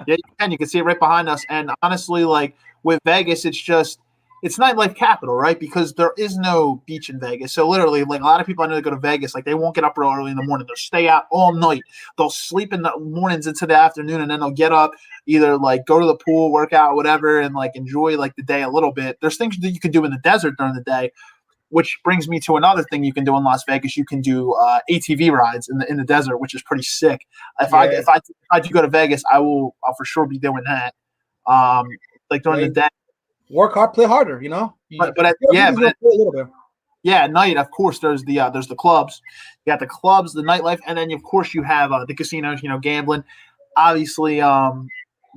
Speaker 1: Yeah, you can see it right behind us. And honestly, like with Vegas, it's just it's nightlife capital, right? Because there is no beach in Vegas. So literally, like a lot of people I know that go to Vegas, like they won't get up real early in the morning. They'll stay out all night. They'll sleep in the mornings into the afternoon, and then they'll get up, either like go to the pool, work out, whatever, and like enjoy like the day a little bit. There's things that you can do in the desert during the day, which brings me to another thing you can do in Las Vegas. You can do ATV rides in the desert, which is pretty sick. If I do go to Vegas, I'll for sure be doing that. Like during the day.
Speaker 2: Work hard, play harder, you know.
Speaker 1: At night, of course, there's the clubs. You got the clubs, the nightlife, and then of course you have the casinos. You know, gambling. Obviously,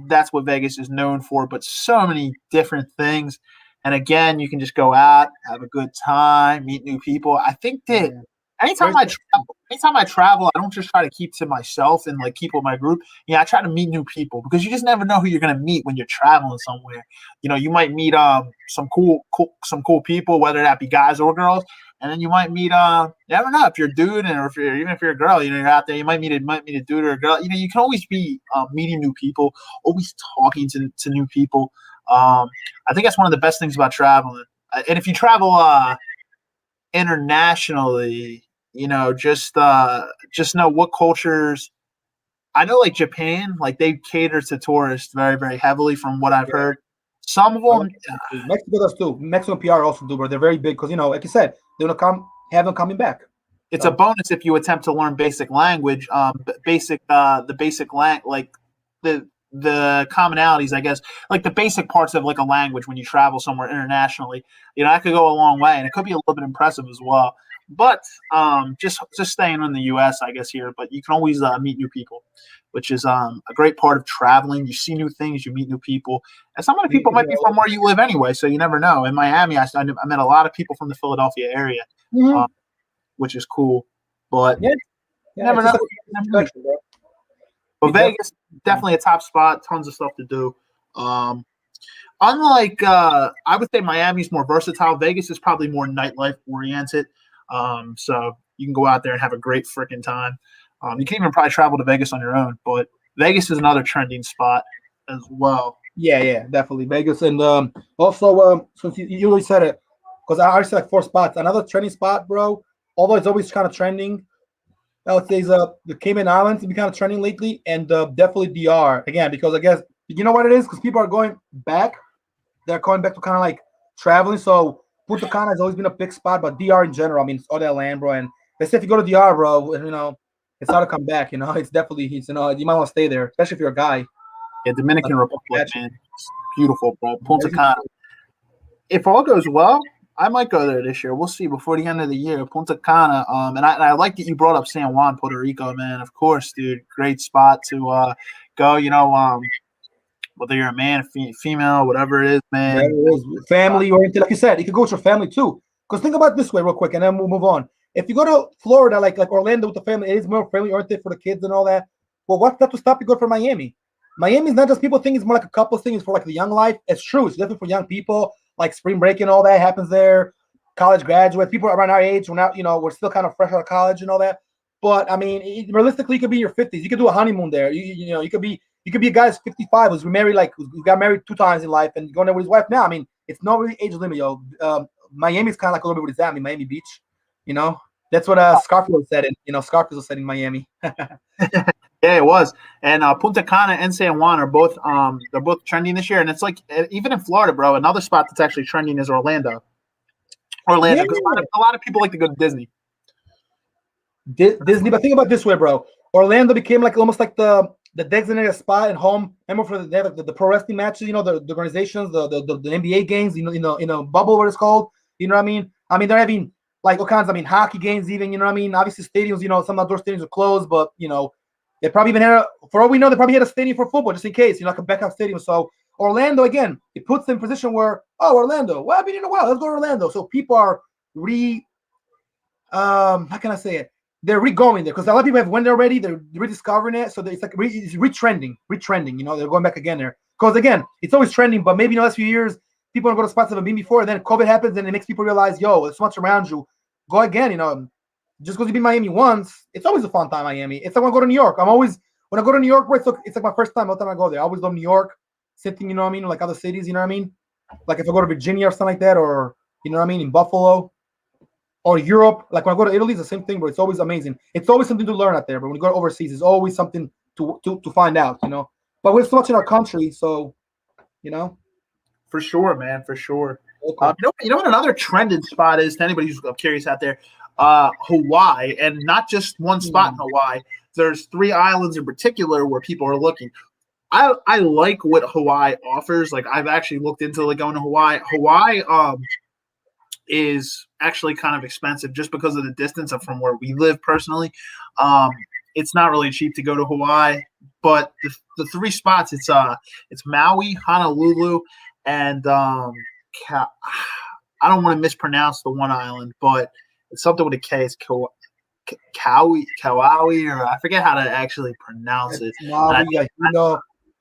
Speaker 1: that's what Vegas is known for. But so many different things, and again, you can just go out, have a good time, meet new people. I think that anytime I travel, I don't just try to keep to myself and like keep with my group. Yeah, I try to meet new people because you just never know who you're gonna meet when you're traveling somewhere. You know, you might meet some cool people, whether that be guys or girls, and then you might meet you never know if you're a dude or even if you're a girl. You know, you're out there, you might meet a dude or a girl. You know, you can always be meeting new people, always talking to new people. I think that's one of the best things about traveling. And if you travel internationally, you know, just know what cultures. I know, like Japan, like they cater to tourists very, very heavily, from what I've heard. Some of them,
Speaker 2: Mexico does too. Mexican PR also do, but they're very big because, you know, like you said, they're gonna have them coming back.
Speaker 1: It's a bonus if you attempt to learn basic language, the commonalities, I guess, like the basic parts of like a language when you travel somewhere internationally. You know, that could go a long way, and it could be a little bit impressive as well. But just staying in the U.S., I guess, here. But you can always meet new people, which is a great part of traveling. You see new things, you meet new people, and some of the people might be from where you live anyway, so you never know. In Miami, I met a lot of people from the Philadelphia area, which is cool. But you never know. But Vegas, definitely a top spot. Tons of stuff to do. Unlike, I would say Miami's more versatile. Vegas is probably more nightlife oriented. So you can go out there and have a great freaking time. You can even probably travel to Vegas on your own, but Vegas is another trending spot as well.
Speaker 2: Yeah, definitely Vegas. And also, since you already said it, because I already said like 4 spots. Another trending spot, bro, although it's always kind of trending, I would say is the Cayman Islands have been kind of trending lately, and definitely DR again, because I guess you know what it is, because people are going back. They're going back to kind of like traveling. So Punta Cana has always been a big spot, but DR in general, I mean, it's all that land, bro. And they say if you go to DR, bro, you know, it's hard to come back. You know, it's definitely, you know, you might want to stay there, especially if you're a guy.
Speaker 1: Yeah, Dominican Republic, man, it's beautiful, bro. Punta Cana. If all goes well, I might go there this year. We'll see before the end of the year. Punta Cana. And I like that you brought up San Juan, Puerto Rico, man. Of course, dude. Great spot to go. You know, whether you're a man, female, whatever it is, man.
Speaker 2: Family oriented, like you said, you could go with your family too. Because think about it this way, real quick, and then we'll move on. If you go to Florida, like Orlando with the family, it is more family oriented for the kids and all that. Well, what's that to stop you going for Miami? Miami is not just people think it's more like a couple things for like the young life. It's true. It's definitely for young people. Like spring break and all that happens there. College graduates, people around our age, we're not, you know, we're still kind of fresh out of college and all that. But I mean, realistically, you could be in your 50s. You could do a honeymoon there. You know, you could be a guy who's 55 who's married, like who got married 2 times in life and going there with his wife now. I mean, it's not really age limit, yo. Miami's kind of like a little bit what is that? I mean, Miami Beach, you know. That's what Scarfield said. Scarfield said in Miami.
Speaker 1: Yeah, it was. And Punta Cana and San Juan are both they're both trending this year. And it's like even in Florida, bro, another spot that's actually trending is Orlando. Because a lot of people like to go to Disney.
Speaker 2: Disney, but think about it this way, bro. Orlando became like almost like the designated spot and home. Remember for the pro wrestling matches, you know, the organizations, the NBA games, you know, bubble, what it's called. You know what I mean? I mean, they're having like all kinds. I mean, hockey games, even. You know what I mean? Obviously, stadiums. You know, some outdoor stadiums are closed, but you know. They probably even had, for all we know, they probably had a stadium for football just in case, you know, like a backup stadium. So Orlando, again, it puts them in a position where, Orlando, well, I've been in a while. Let's go to Orlando. So people are how can I say it? They're re-going there because a lot of people have, when they're ready, they're rediscovering it. So it's like it's retrending, you know, they're going back again there. Because again, it's always trending, but maybe in the last few years, people don't go to spots that have been before, and then COVID happens and it makes people realize, yo, there's so much around you. Go again, you know. Just because you've been Miami once, it's always a fun time, Miami. It's like when I go to New York. When I go to New York, bro, it's like my first time. All the time I go there, I always love New York. Same thing, you know what I mean? Like other cities, you know what I mean? Like if I go to Virginia or something like that, or you know what I mean, in Buffalo or Europe. Like when I go to Italy, it's the same thing, but it's always amazing. It's always something to learn out there. But when you go overseas, it's always something to find out, you know. But we're so much in our country, so you know.
Speaker 1: For sure, man, for sure.
Speaker 2: Okay.
Speaker 1: You know what another trending spot is to anybody who's curious out there? Hawaii, and not just one spot in Hawaii. There's 3 islands in particular where people are looking. I like what Hawaii offers. Like I've actually looked into like going to Hawaii. Hawaii is actually kind of expensive just because of the distance of from where we live personally. It's not really cheap to go to Hawaii, but the 3 spots it's Maui, Honolulu, and I don't want to mispronounce the one island, but it's something with a K. It's Kauai, or I forget how to actually pronounce it.
Speaker 2: Maui,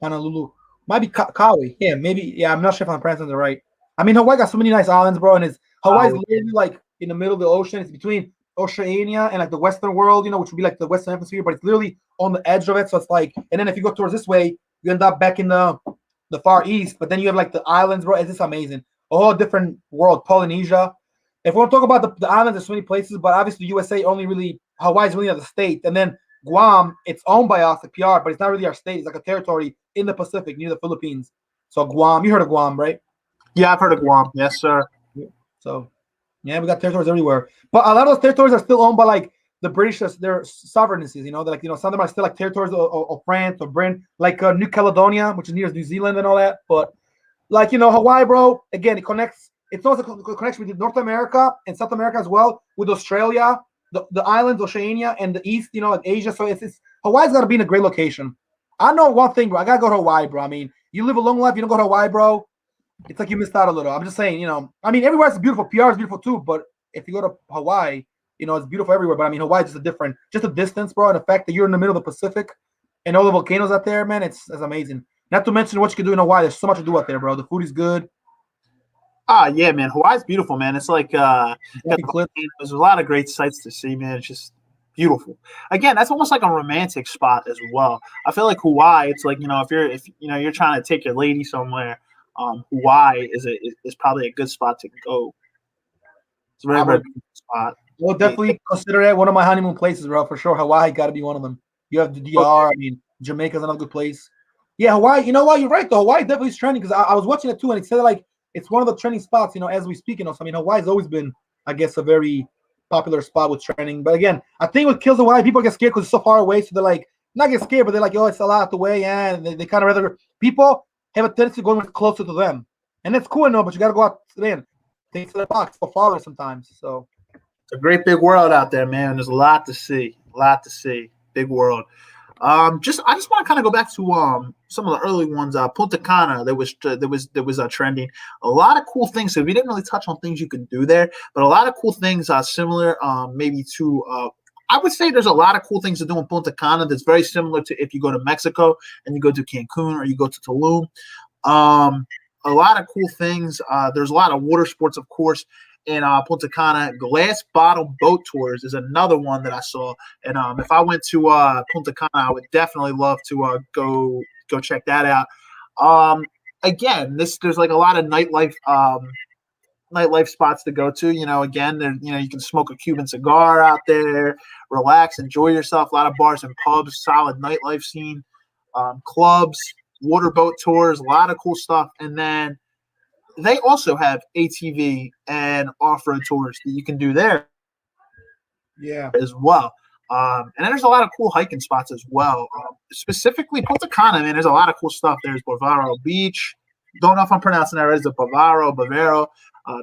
Speaker 2: Honolulu, might be Kauai. Yeah, maybe. Yeah, I'm not sure if I'm pronouncing it right. I mean, Hawaii got so many nice islands, bro, and Hawaii's literally like in the middle of the ocean. It's between Oceania and like the Western world, you know, which would be like the Western Hemisphere, but it's literally on the edge of it. So it's like, and then if you go towards this way, you end up back in the Far East. But then you have like the islands, bro. It's just amazing. A whole different world. Polynesia. If we want to talk about the islands, there's so many places, but obviously the USA only really Hawaii's really the state, and then Guam, it's owned by us, like PR, but it's not really our state. It's like a territory in the Pacific near the Philippines. So Guam, you heard of Guam, right?
Speaker 1: Yeah, I've heard of Guam. Yes, sir.
Speaker 2: So, yeah, we got territories everywhere. But a lot of those territories are still owned by, like, the British, their sovereignties, you know? They're like, you know, some of them are still, like, territories of France or Britain, like New Caledonia, which is near New Zealand and all that. But, like, you know, Hawaii, bro, again, it connects. It's also a connection with North America and South America as well, with Australia, the islands, Oceania, and the East, you know, like Asia. So it's Hawaii's got to be in a great location. I know one thing, bro. I got to go to Hawaii, bro. I mean, you live a long life, you don't go to Hawaii, bro, it's like you missed out a little. I'm just saying, you know, I mean, everywhere is beautiful. PR is beautiful too, but if you go to Hawaii, you know, it's beautiful everywhere. But I mean, Hawaii is just the distance, bro, and the fact that you're in the middle of the Pacific and all the volcanoes out there, man, it's amazing. Not to mention what you can do in Hawaii. There's so much to do out there, bro. The food is good.
Speaker 1: Yeah, man. Hawaii's beautiful, man. It's like there's a lot of great sights to see, man. It's just beautiful. Again, that's almost like a romantic spot as well. I feel like Hawaii, it's like, you know, if you're trying to take your lady somewhere, Hawaii is probably a good spot to go. It's a very, very good spot.
Speaker 2: We'll definitely consider that one of my honeymoon places, bro, for sure. Hawaii got to be one of them. You have the DR. I mean, Jamaica's another good place. Yeah, Hawaii. You know what? You're right, though. Hawaii definitely is trending because I was watching it too, and it said like it's one of the trending spots, you know, as we speak. You know, so I mean, Hawaii's always been, I guess, a very popular spot with trending. But again, I think what kills Hawaii, people get scared because it's so far away. So they're like, not get scared, but they're like, oh, it's a lot the way. Yeah, and they kind of rather people have a tendency to go closer to them, and that's cool, no, but you got to go out then. Think to the box for farther sometimes. So
Speaker 1: it's a great big world out there, man. There's a lot to see. Big world. I just want to kind of go back to some of the early ones. Punta Cana, there was trending. A lot of cool things. So we didn't really touch on things you can do there, but a lot of cool things similar, maybe to. I would say there's a lot of cool things to do in Punta Cana that's very similar to if you go to Mexico and you go to Cancun or you go to Tulum. A lot of cool things. There's a lot of water sports, of course, in Punta Cana. Glass bottom boat tours is another one that I saw. And if I went to Punta Cana, I would definitely love to go check that out. Again, there's like a lot of nightlife spots to go to. You know, again, you can smoke a Cuban cigar out there, relax, enjoy yourself. A lot of bars and pubs, solid nightlife scene, clubs, water boat tours, a lot of cool stuff. And then they also have ATV and off-road tours that you can do there, as well. And then there's a lot of cool hiking spots as well. Specifically, Punta Cana, man, there's a lot of cool stuff. There's Bavaro Beach. Don't know if I'm pronouncing that right. It's a Bavaro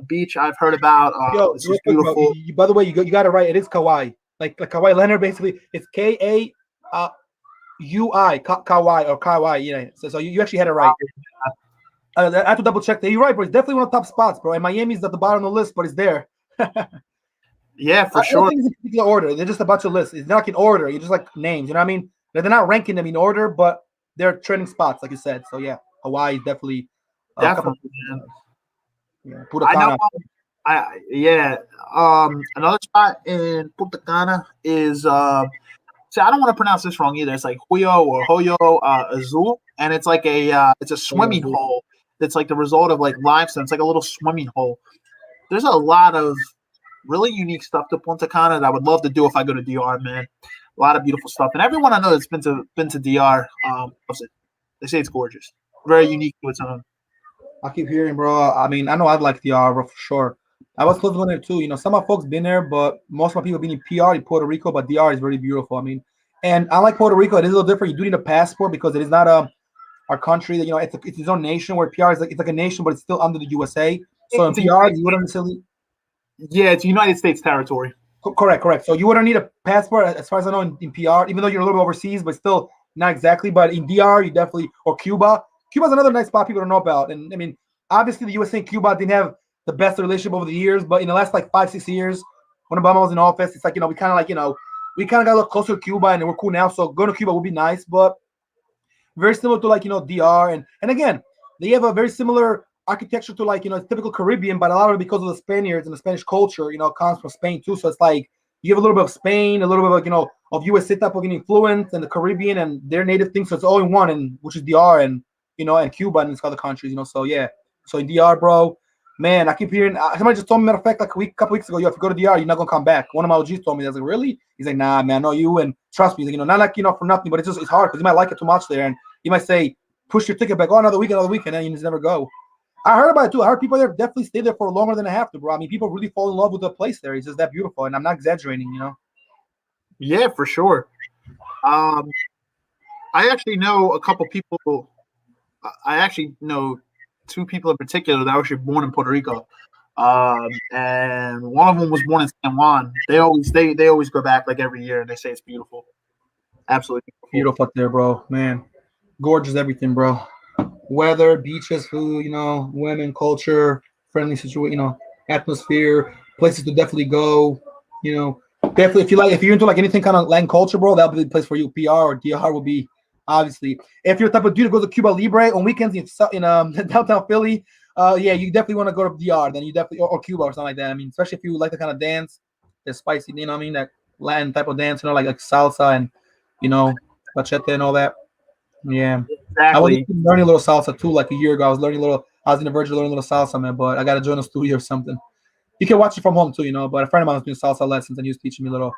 Speaker 1: Beach I've heard about. It's just beautiful.
Speaker 2: By the way, you got it right. It is Kauai. Like Kauai Leonard, basically. It's Kai. Kauai or Kauai, yeah. So you actually had it right. I have to double check that. You're right, bro. It's definitely one of the top spots, bro. And Miami's at the bottom of the list, but it's there.
Speaker 1: Yeah, for sure.
Speaker 2: In particular order. They're just a bunch of lists. It's not like in order. It's just like names. You know what I mean? They're not ranking them in order, but they're trending spots, like you said. So yeah, Hawaii is definitely.
Speaker 1: Definitely.
Speaker 2: Yeah, Punta Cana.
Speaker 1: Another spot in Punta Cana is see, I don't want to pronounce this wrong either. It's like Hoyo Azul, and it's like it's a swimming hole that's like the result of like limestone. It's like a little swimming hole. There's a lot of really unique stuff to Punta Cana that I would love to do if I go to DR, man. A lot of beautiful stuff, and everyone I know that's been to DR, loves it. They say it's gorgeous, very unique to its own.
Speaker 2: I keep hearing, bro. I mean, I know I'd like DR for sure. I was close to there too. You know, some of my folks been there, but most of my people been in PR in Puerto Rico. But DR is really beautiful. I mean, and I like Puerto Rico. It is a little different. You do need a passport because it is not our country. That it's its own nation. Where PR is like it's like a nation, but it's still under the USA. So in PR, you wouldn't necessarily.
Speaker 1: Yeah, it's United States territory.
Speaker 2: Correct. So you wouldn't need a passport, as far as I know, in PR, even though you're a little bit overseas, but still not exactly. But in DR, you definitely, or Cuba. Cuba's another nice spot people don't know about. And I mean, obviously the USA and Cuba didn't have the best relationship over the years, but in the last like 5-6 years, when Obama was in office, it's like, we kind of like, we kind of got a little closer to Cuba and we're cool now. So going to Cuba would be nice, but very similar to like, DR. And again, they have a very similar architecture to like, it's typical Caribbean, but a lot of it because of the Spaniards and the Spanish culture, comes from Spain too. So it's like you have a little bit of Spain, a little bit of, of USA type of influence and the Caribbean and their native things. So it's all in one, and which is DR and, and Cuba and these other countries, So yeah. So in DR, bro, man, I keep hearing, somebody just told me, matter of fact, like a couple weeks ago, if you go to DR, you're not going to come back. One of my OGs told me, I was like, really? He's like, nah, man, I know you, and trust me. He's like, not like, for nothing, but it's hard because you might like it too much there. And you might say, push your ticket back, another week, and you just never go. I heard about it too. I heard people there definitely stay there for longer than they have to, bro. I mean, people really fall in love with the place there. It's just that beautiful, and I'm not exaggerating,
Speaker 1: Yeah, for sure. I actually know a couple people. I actually know two people in particular that were actually born in Puerto Rico, and one of them was born in San Juan. They always go back like every year, and they say it's beautiful, absolutely
Speaker 2: beautiful up there, bro. Man, gorgeous everything, bro. Weather, beaches, food, women, culture, friendly situation, atmosphere, places to definitely go, definitely if you're into like anything kind of Latin culture, bro, that'll be the place for you. PR or DR will be obviously. If you're the type of dude that goes to Cuba Libre on weekends in downtown Philly, yeah, you definitely want to go to DR. Then you definitely or Cuba or something like that. I mean, especially if you like the kind of dance, the spicy, that Latin type of dance, like salsa and bachata and all that. Yeah, exactly. I was learning a little salsa too. Like a year ago, I was in the verge of learning a little salsa, man. But I got to join a studio or something. You can watch it from home too, But a friend of mine was doing salsa lessons, and he was teaching me a little.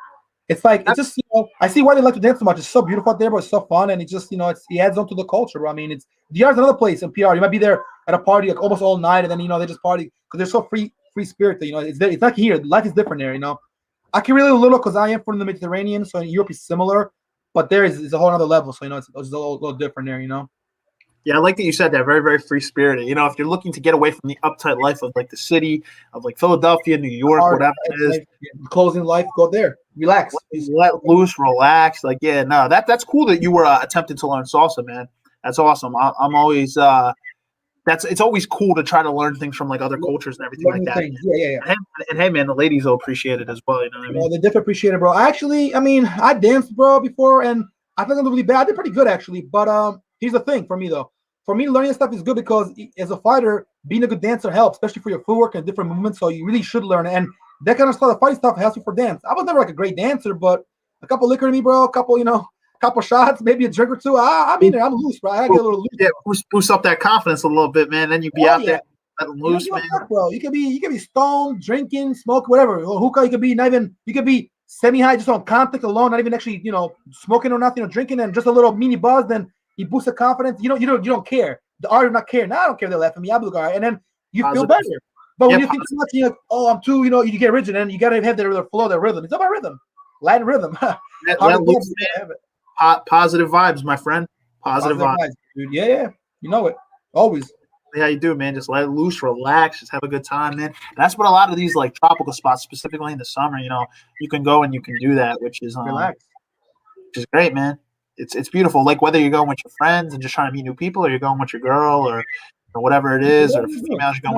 Speaker 2: It's like it's just I see why they like to dance so much. It's so beautiful out there, but it's so fun, and it just it adds on to the culture, bro. I mean, DR's another place in PR. You might be there at a party like almost all night, and then they just party because they're so free spirited. It's like here, life is different there. I can relate a little because I am from the Mediterranean, so in Europe is similar. But there is a whole other level, so it's a little different there,
Speaker 1: Yeah, I like that you said that. Very, very free spirited. If you're looking to get away from the uptight life of like the city of like Philadelphia, New York, whatever it is,
Speaker 2: closing life, go there, relax,
Speaker 1: let loose, relax. Like, yeah, no, that's cool that you were attempting to learn salsa, man. That's awesome. I'm always it's always cool to try to learn things from like other cultures and everything like that.
Speaker 2: Yeah.
Speaker 1: And hey, man, the ladies will appreciate it as well. You know what I mean?
Speaker 2: Well, they definitely appreciate it, bro. I danced, bro, before, and I think I'm really bad. I did pretty good actually, but here's the thing for me though. For me, learning stuff is good because as a fighter, being a good dancer helps, especially for your footwork and different movements. So you really should learn, and that kind of stuff, the fighting stuff, helps you for dance. I was never like a great dancer, but a couple liquor in me, bro. A couple shots, maybe a drink or two. I'm in there. I'm loose, bro. I get a little loose.
Speaker 1: Yeah, boost up that confidence a little bit, man. Then you be out there, let them loose, man.
Speaker 2: Bro, you could be stoned, drinking, smoke, whatever. Hookah, you could be semi-high just on contact alone, not even actually, smoking or nothing or drinking, and just a little mini buzz. Then you boost the confidence. You don't care. The art not care. Now I don't care if they laugh at me. I look all right, and then you feel better. But when you think too much, you're like, oh, I'm too, you get rigid, and you gotta have that flow, that rhythm. It's about rhythm, Latin rhythm.
Speaker 1: Positive vibes, my friend. Positive vibes,
Speaker 2: dude. Yeah, you know it. Always.
Speaker 1: Yeah, you do, man. Just let it loose, relax, just have a good time, man. And that's what a lot of these like tropical spots, specifically in the summer, you can go and you can do that, which is
Speaker 2: relax,
Speaker 1: which is great, man. It's beautiful. Like whether you're going with your friends and just trying to meet new people, or you're going with your girl, or whatever it is, or if females are going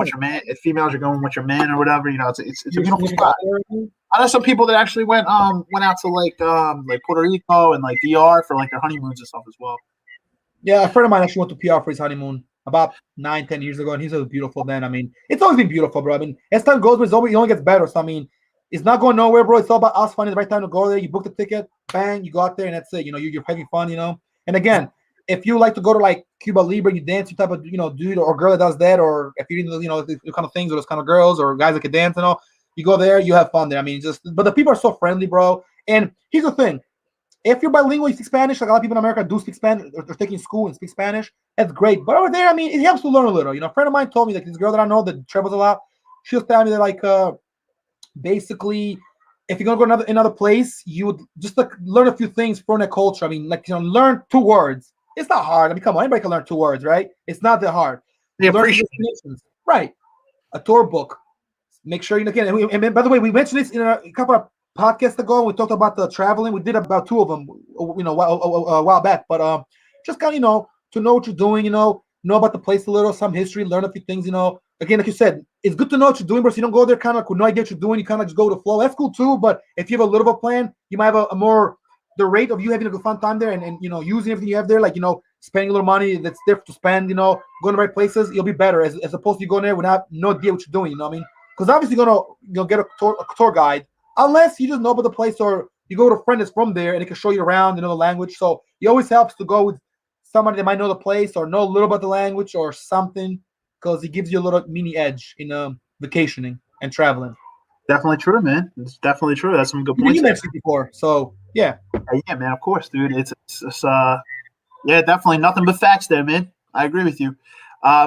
Speaker 1: with your man, or whatever, it's a beautiful spot. I know some people that actually went out to like Puerto Rico and like DR for like their honeymoons and stuff as well.
Speaker 2: Yeah, a friend of mine actually went to PR for his honeymoon about 9-10 years ago, and he said it was beautiful then. I mean, it's always been beautiful, bro. I mean, as time goes, it only gets better. So I mean, it's not going nowhere, bro. It's all about us finding the right time to go there. You book the ticket, bang, you go out there, and that's it. You're having fun, And again, if you like to go to like Cuba Libre, you dance, you type of dude or girl that does that, or if you're into these kind of things or those kind of girls or guys that can dance and all, you go there, you have fun there. I mean, but the people are so friendly, bro. And here's the thing: if you're bilingual, you speak Spanish. Like a lot of people in America do speak Spanish, or they're taking school and speak Spanish. That's great. But over there, I mean, it helps to learn a little. A friend of mine told me, like, this girl that I know that travels a lot, she was telling me that, like, basically, if you're gonna go another place, you would just like learn a few things from that culture. I mean, like, learn 2 words. It's not hard. I mean, come on, anybody can learn 2 words, right? It's not that hard.
Speaker 1: They appreciate
Speaker 2: it. Right. A tour book. Make sure again. And by the way, we mentioned this in a couple of podcasts ago. We talked about the traveling. We did about 2 of them, a while back. But just kind of to know what you're doing. Know about the place a little, some history, learn a few things. Again, like you said, it's good to know what you're doing, but so you don't go there kind of with no idea what you're doing. You kind of just go with the flow. That's cool too. But if you have a little of a plan, you might have the rate of you having a good fun time there and using everything you have there, like spending a little money that's there to spend, going to the right places, you'll be better as opposed to you going there without no idea what you're doing. You know what I mean? Because obviously you're gonna get a tour guide unless you just know about the place or you go with a friend that's from there and it can show you around, the language. So it always helps to go with somebody that might know the place or know a little about the language or something, because it gives you a little mini edge in vacationing and traveling.
Speaker 1: Definitely true, man. It's definitely true. That's some good points.
Speaker 2: You mentioned it before, so yeah.
Speaker 1: Yeah, man. Of course, dude. It's yeah, definitely nothing but facts there, man. I agree with you.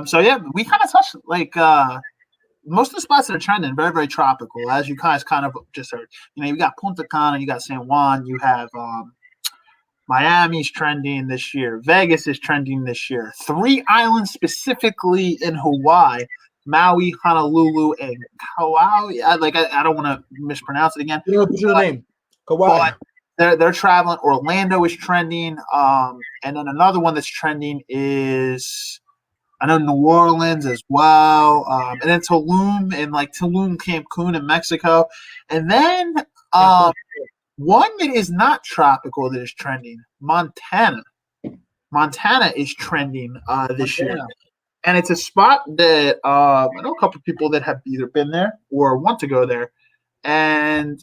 Speaker 1: So yeah, we kind of touched like most of the spots that are trending, very, very tropical, as you guys kind of just heard. You got Punta Cana, you got San Juan, you have Miami's trending this year, Vegas is trending this year. 3 islands specifically in Hawaii: Maui, Honolulu, and Kauai. I don't want to mispronounce it again.
Speaker 2: What's your name? Kauai.
Speaker 1: They're traveling. Orlando is trending. And then another one that's trending is, I know, New Orleans as well. And then Tulum Cancun in Mexico. And then one that is not tropical that is trending, Montana. Montana is trending this year. And it's a spot that I know a couple of people that have either been there or want to go there. And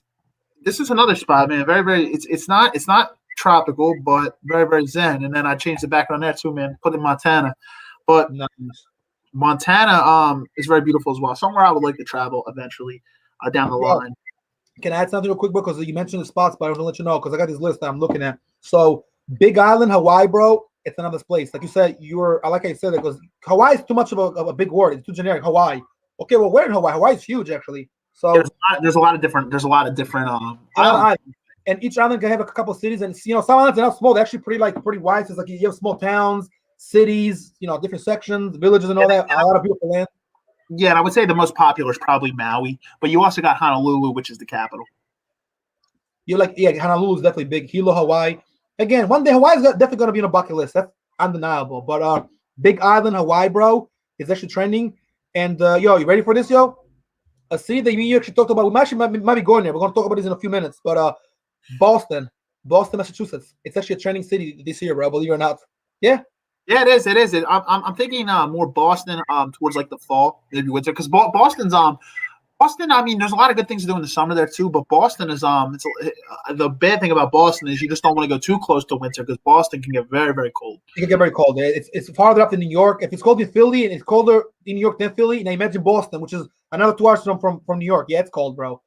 Speaker 1: this is another spot, man. Very, very. It's not tropical, but very, very zen. And then I changed the background there too, man. Put in Montana, but nice. Montana is very beautiful as well. Somewhere I would like to travel eventually down the line.
Speaker 2: Can I add something real quick, because you mentioned the spots, but I want to let you know because I got this list that I'm looking at. So Big Island, Hawaii, bro. It's another place. Like you said, I like how you said it, because Hawaii is too much of a big word. It's too generic. Hawaii. Okay, well, where in Hawaii? Hawaii is huge, actually. So
Speaker 1: there's a lot of different
Speaker 2: islands. And each island can have a couple of cities, and some islands are not small. They're actually pretty wide. So it's like you have small towns, cities, different sections, villages, and all that. A lot of beautiful land.
Speaker 1: Yeah, and I would say the most popular is probably Maui, but you also got Honolulu, which is the capital.
Speaker 2: Honolulu is definitely big. Hilo, Hawaii. Again, one day Hawaii is definitely going to be on a bucket list. That's undeniable. But Big Island, Hawaii, bro, is actually trending. And you ready for this, yo? A city that you actually talked about. We might be going there. We're going to talk about this in a few minutes. But Boston, Massachusetts. It's actually a trending city this year, bro. Believe it or not. Yeah.
Speaker 1: Yeah, it is. It is. I'm thinking more Boston towards like the fall, maybe winter, because Boston's Boston. I mean, there's a lot of good things to do in the summer there too, but Boston is the bad thing about Boston is you just don't want to go too close to winter because Boston can get very, very cold.
Speaker 2: It can get very cold. It's farther up than New York. If it's cold in Philly and it's colder in New York than Philly, now imagine Boston, which is another 2 hours from New York. Yeah, it's cold, bro.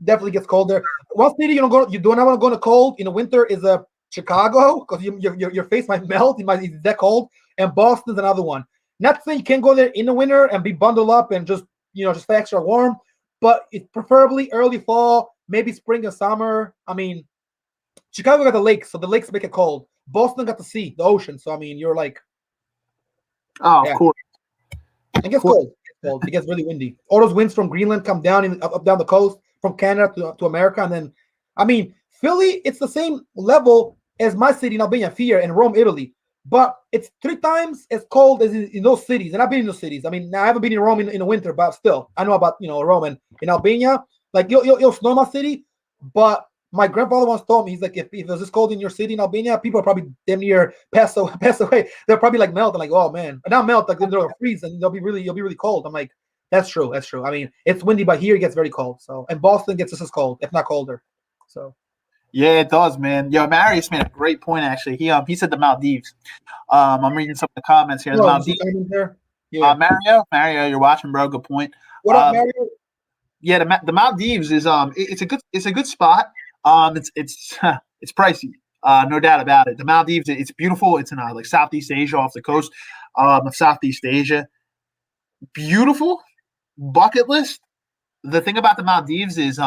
Speaker 2: Definitely gets cold there. One city you do not want to go in the cold in the winter is Chicago, because your face might melt. It's that cold. And Boston's another one. Not saying you can't go there in the winter and be bundled up and just stay extra warm, but it's preferably early fall, maybe spring and summer. I mean, Chicago got the lakes, so the lakes make it cold. Boston got the sea, the ocean. So I mean, you're like,
Speaker 1: of course.
Speaker 2: It gets cold. It gets really windy. All those winds from Greenland come down up down the coast from Canada to America, and then, I mean, Philly, it's the same level as my city in Albania, Fier, and Rome, Italy. But it's 3 times as cold as in those cities. And I've been in those cities. I mean, I haven't been in Rome in the winter, but still, I know about, Rome and in Albania. Like, you'll snow in my city. But my grandfather once told me, he's like, if it was this cold in your city in Albania, people are probably damn near pass away. They'll probably like melt. I'm like, oh, man. And not melt, like they'll freeze and you'll be really cold. I'm like, that's true. I mean, it's windy, but here it gets very cold. So, and Boston gets just as cold, if not colder. So.
Speaker 1: Yeah, it does, man. Yo, Marius made a great point actually. He said the Maldives. I'm reading some of the comments here. The
Speaker 2: Bro,
Speaker 1: Maldives.
Speaker 2: there? Yeah.
Speaker 1: Mario, you're watching, bro. Good point.
Speaker 2: What up, Mario?
Speaker 1: Yeah, the Maldives is it's a good spot. It's it's pricey, no doubt about it. The Maldives, it's beautiful. It's in like Southeast Asia, off the coast of Southeast Asia. Beautiful bucket list. The thing about the Maldives is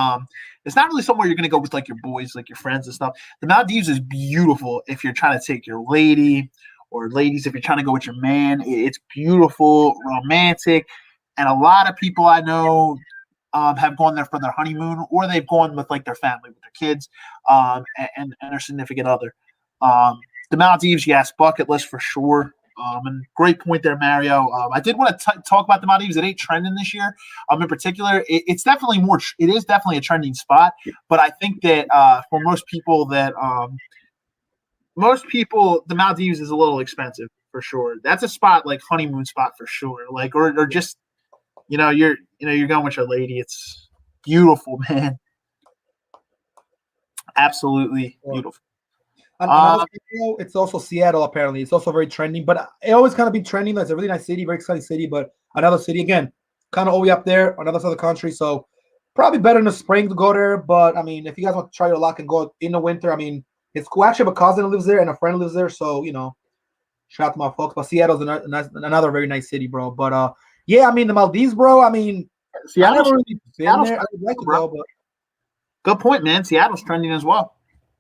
Speaker 1: it's not really somewhere you're gonna go with like your boys, like your friends and stuff. The Maldives is beautiful if you're trying to take your lady, or ladies if you're trying to go with your man. It's beautiful, romantic, and a lot of people I know have gone there for their honeymoon, or they've gone with like their family, with their kids, and their significant other. The Maldives, yes, bucket list for sure. And great point there, Mario. I did want to talk about the Maldives. It ain't trending this year. In particular, it's definitely more. It is definitely a trending spot. But I think that for most people, the Maldives is a little expensive for sure. That's a spot like honeymoon spot for sure. Like or just you're going with your lady. It's beautiful, man. Absolutely beautiful.
Speaker 2: It's also Seattle, apparently. It's also very trending, but it always kind of been trending. It's a really nice city, very exciting city, but another city, again, kind of all the way up there, on the other side of the country. So probably better in the spring to go there. But, I mean, if you guys want to try your luck and go in the winter, I mean, it's cool. Actually, I have a cousin lives there and a friend lives there. So, shout out to my folks. But Seattle's another very nice city, bro. But, yeah, I mean, the Maldives, bro, I mean, I've never really been there. I would like to go, but.
Speaker 1: Good point, man. Seattle's trending as well.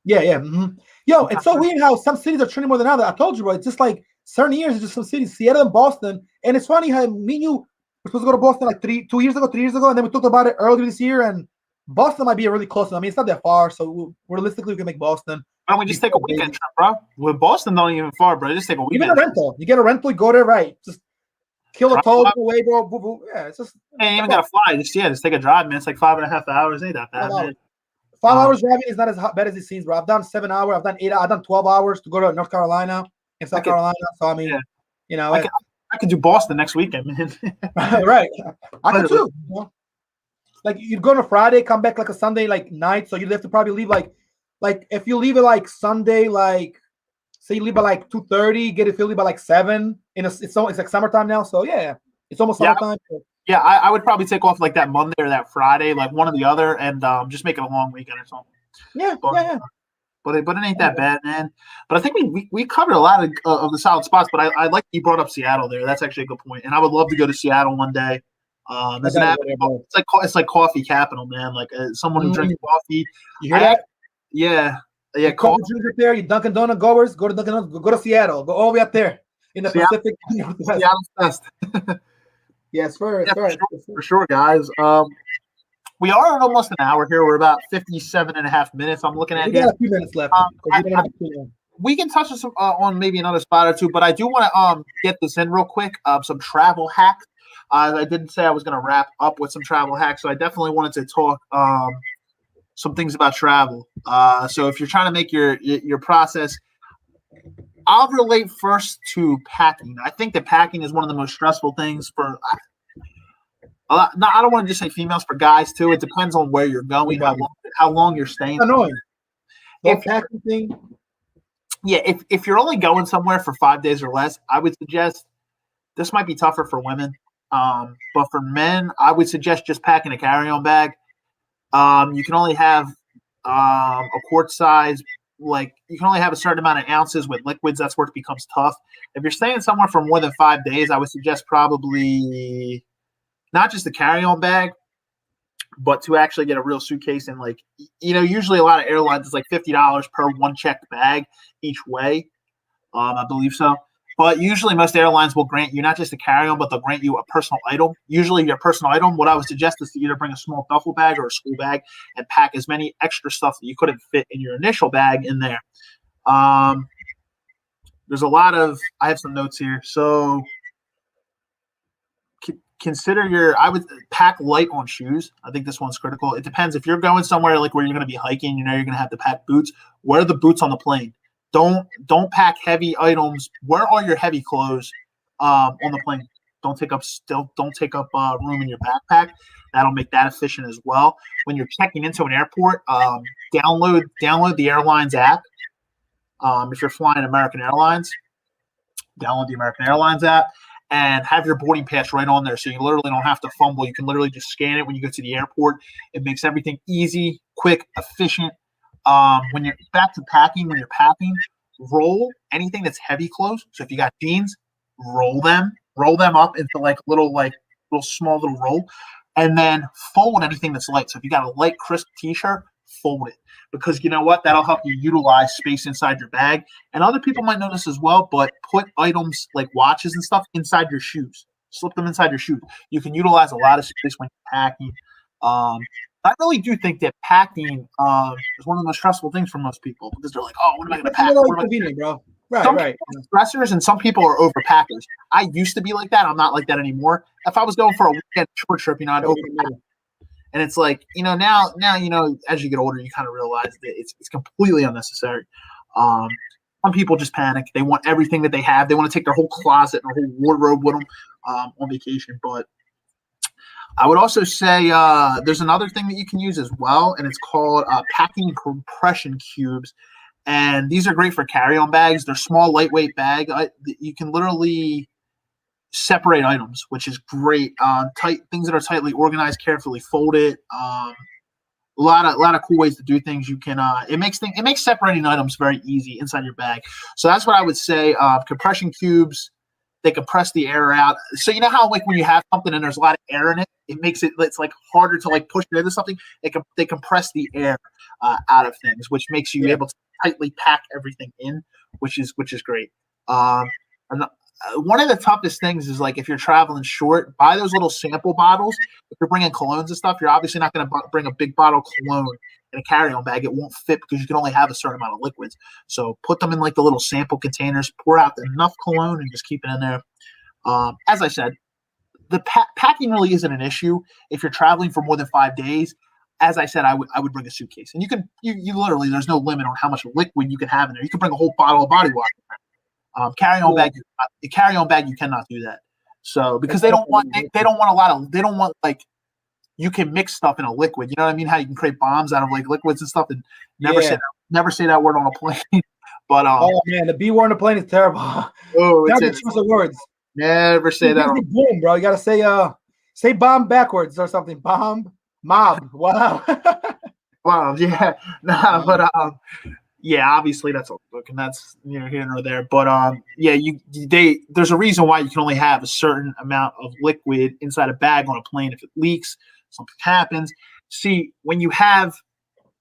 Speaker 2: Yeah. Mm-hmm. Yo, it's so weird how some cities are trending more than others. I told you, bro. It's just like certain years, it's just some cities, Seattle and Boston. And it's funny how me and you were supposed to go to Boston like 3 years ago, and then we talked about it earlier this year. And Boston might be a really close one. I mean, it's not that far, so realistically, we can make Boston.
Speaker 1: Why don't we just take a weekend trip, bro? With Boston, not even far, bro. Just take a weekend.
Speaker 2: You get a rental, you go there, right? Just kill a toll away, bro. Yeah, it's just.
Speaker 1: Hey, you even got to fly. Just take a drive, man. It's like 5.5 hours. Ain't that bad, man.
Speaker 2: 5 hours driving is not as bad as it seems, bro. I've done 7 hours. I've done 8. I've done 12 hours to go to North Carolina and South Carolina. So I mean,
Speaker 1: I could do Boston next weekend, man.
Speaker 2: Right. I could too. Like you'd go on a Friday, come back like a Sunday like night. So you'd have to probably leave like if you leave it like Sunday, like say you leave by like 2:30, get to Philly by like 7. It's like summertime now. So yeah, it's almost summertime.
Speaker 1: Yeah, I would probably take off like that Monday or that Friday, like one or the other, and just make it a long weekend or something.
Speaker 2: Yeah.
Speaker 1: But it ain't that bad, man. But I think we covered a lot of the solid spots. But I like you brought up Seattle there. That's actually a good point. And I would love to go to Seattle one day. It's like coffee capital, man. Like someone who drinks coffee.
Speaker 2: You hear that?
Speaker 1: Yeah.
Speaker 2: Coffee drinkers there. You Dunkin' Donut goers. Go to Dunkin' Donuts. Go to Seattle. Go all the way up there in the Pacific.
Speaker 1: Seattle's best.
Speaker 2: Yes, for
Speaker 1: sure, guys. We are at almost an hour here. We're about 57.5 minutes. I'm looking at
Speaker 2: we got a few minutes left.
Speaker 1: We can touch on maybe another spot or two, but I do want to get this in real quick. Some travel hacks. I didn't say I was going to wrap up with some travel hacks, so I definitely wanted to talk some things about travel. So if you're trying to make your process, I'll relate first to packing. I think that packing is one of the most stressful things for a lot. No, I don't want to just say females, for guys too. It depends on where you're going, how long you're staying.
Speaker 2: Annoying. Packing thing.
Speaker 1: Yeah, if you're only going somewhere for 5 days or less, I would suggest this might be tougher for women. But for men, I would suggest just packing a carry-on bag. You can only have a quart size. Like you can only have a certain amount of ounces with liquids. That's where it becomes tough. If you're staying somewhere for more than 5 days, I would suggest probably not just a carry-on bag, but to actually get a real suitcase. And usually a lot of airlines is like $50 per one checked bag each way. I believe so. But usually most airlines will grant you not just a carry-on, but they'll grant you a personal item. Usually your personal item, what I would suggest is to either bring a small duffel bag or a school bag and pack as many extra stuff that you couldn't fit in your initial bag in there. There's a lot of – I have some notes here. So I would pack light on shoes. I think this one's critical. It depends. If you're going somewhere like where you're going to be hiking, you're going to have to pack boots. Wear the boots on the plane. Don't pack heavy items. Wear all your heavy clothes on the plane. Don't take up room in your backpack. That'll make that efficient as well. When you're checking into an airport, download the airlines app. If you're flying American Airlines, download the American Airlines app and have your boarding pass right on there, so you literally don't have to fumble. You can literally just scan it when you go to the airport. It makes everything easy, quick, efficient. When you're back to packing, when you're packing, roll anything that's heavy clothes. So if you got jeans, roll them up into like little small little roll, and then fold anything that's light. So if you got a light crisp t-shirt, fold it, because you know what, that'll help you utilize space inside your bag. And other people might notice as well, but put items like watches and stuff inside your shoes. Slip them inside your shoes. You can utilize a lot of space when you're packing. I really do think that packing is one of the most stressful things for most people, because they're like, oh, what am I going to pack?
Speaker 2: Convenient, bro. Right,
Speaker 1: some
Speaker 2: right.
Speaker 1: Stressors, and some people are overpackers. I used to be like that. I'm not like that anymore. If I was going for a weekend short trip, I'd overpack. And it's like, now, as you get older, you kind of realize that it's completely unnecessary. Some people just panic. They want everything that they have. They want to take their whole closet and their whole wardrobe with them on vacation. But I would also say there's another thing that you can use as well, and it's called packing compression cubes. And these are great for carry-on bags. They're small, lightweight bag. You can literally separate items, which is great. Tight things that are tightly organized, carefully folded. A lot of cool ways to do things. You can it makes separating items very easy inside your bag. So that's what I would say. Compression cubes, they compress the air out. So you know how like when you have something and there's a lot of air in it, it's like harder to like push it into something. They compress the air out of things, which makes you able to tightly pack everything in, which is great. And one of the toughest things is like if you're traveling short, buy those little sample bottles. If you're bringing colognes and stuff, you're obviously not going to bring a big bottle of cologne in a carry-on bag. It won't fit because you can only have a certain amount of liquids. So put them in like the little sample containers, pour out enough cologne, and just keep it in there. As I said, the packing really isn't an issue if you're traveling for more than 5 days. As I said, I would bring a suitcase, and you literally, there's no limit on how much liquid you can have in there. You can bring a whole bottle of body wash in there. Carry-on bag, you cannot do that. So because they don't want like, you can mix stuff in a liquid. You know what I mean? How you can create bombs out of like liquids and stuff, and never say that word on a plane. But
Speaker 2: oh man, the B word on a plane is terrible.
Speaker 1: Oh,
Speaker 2: it's choose the words.
Speaker 1: Never say that.
Speaker 2: Boom, bro. You gotta say bomb backwards or something. Bomb. Mob. Wow.
Speaker 1: Wow. Yeah. Nah, but yeah, obviously that's and that's here nor there. But there's a reason why you can only have a certain amount of liquid inside a bag on a plane. If it leaks, something happens. See, when you have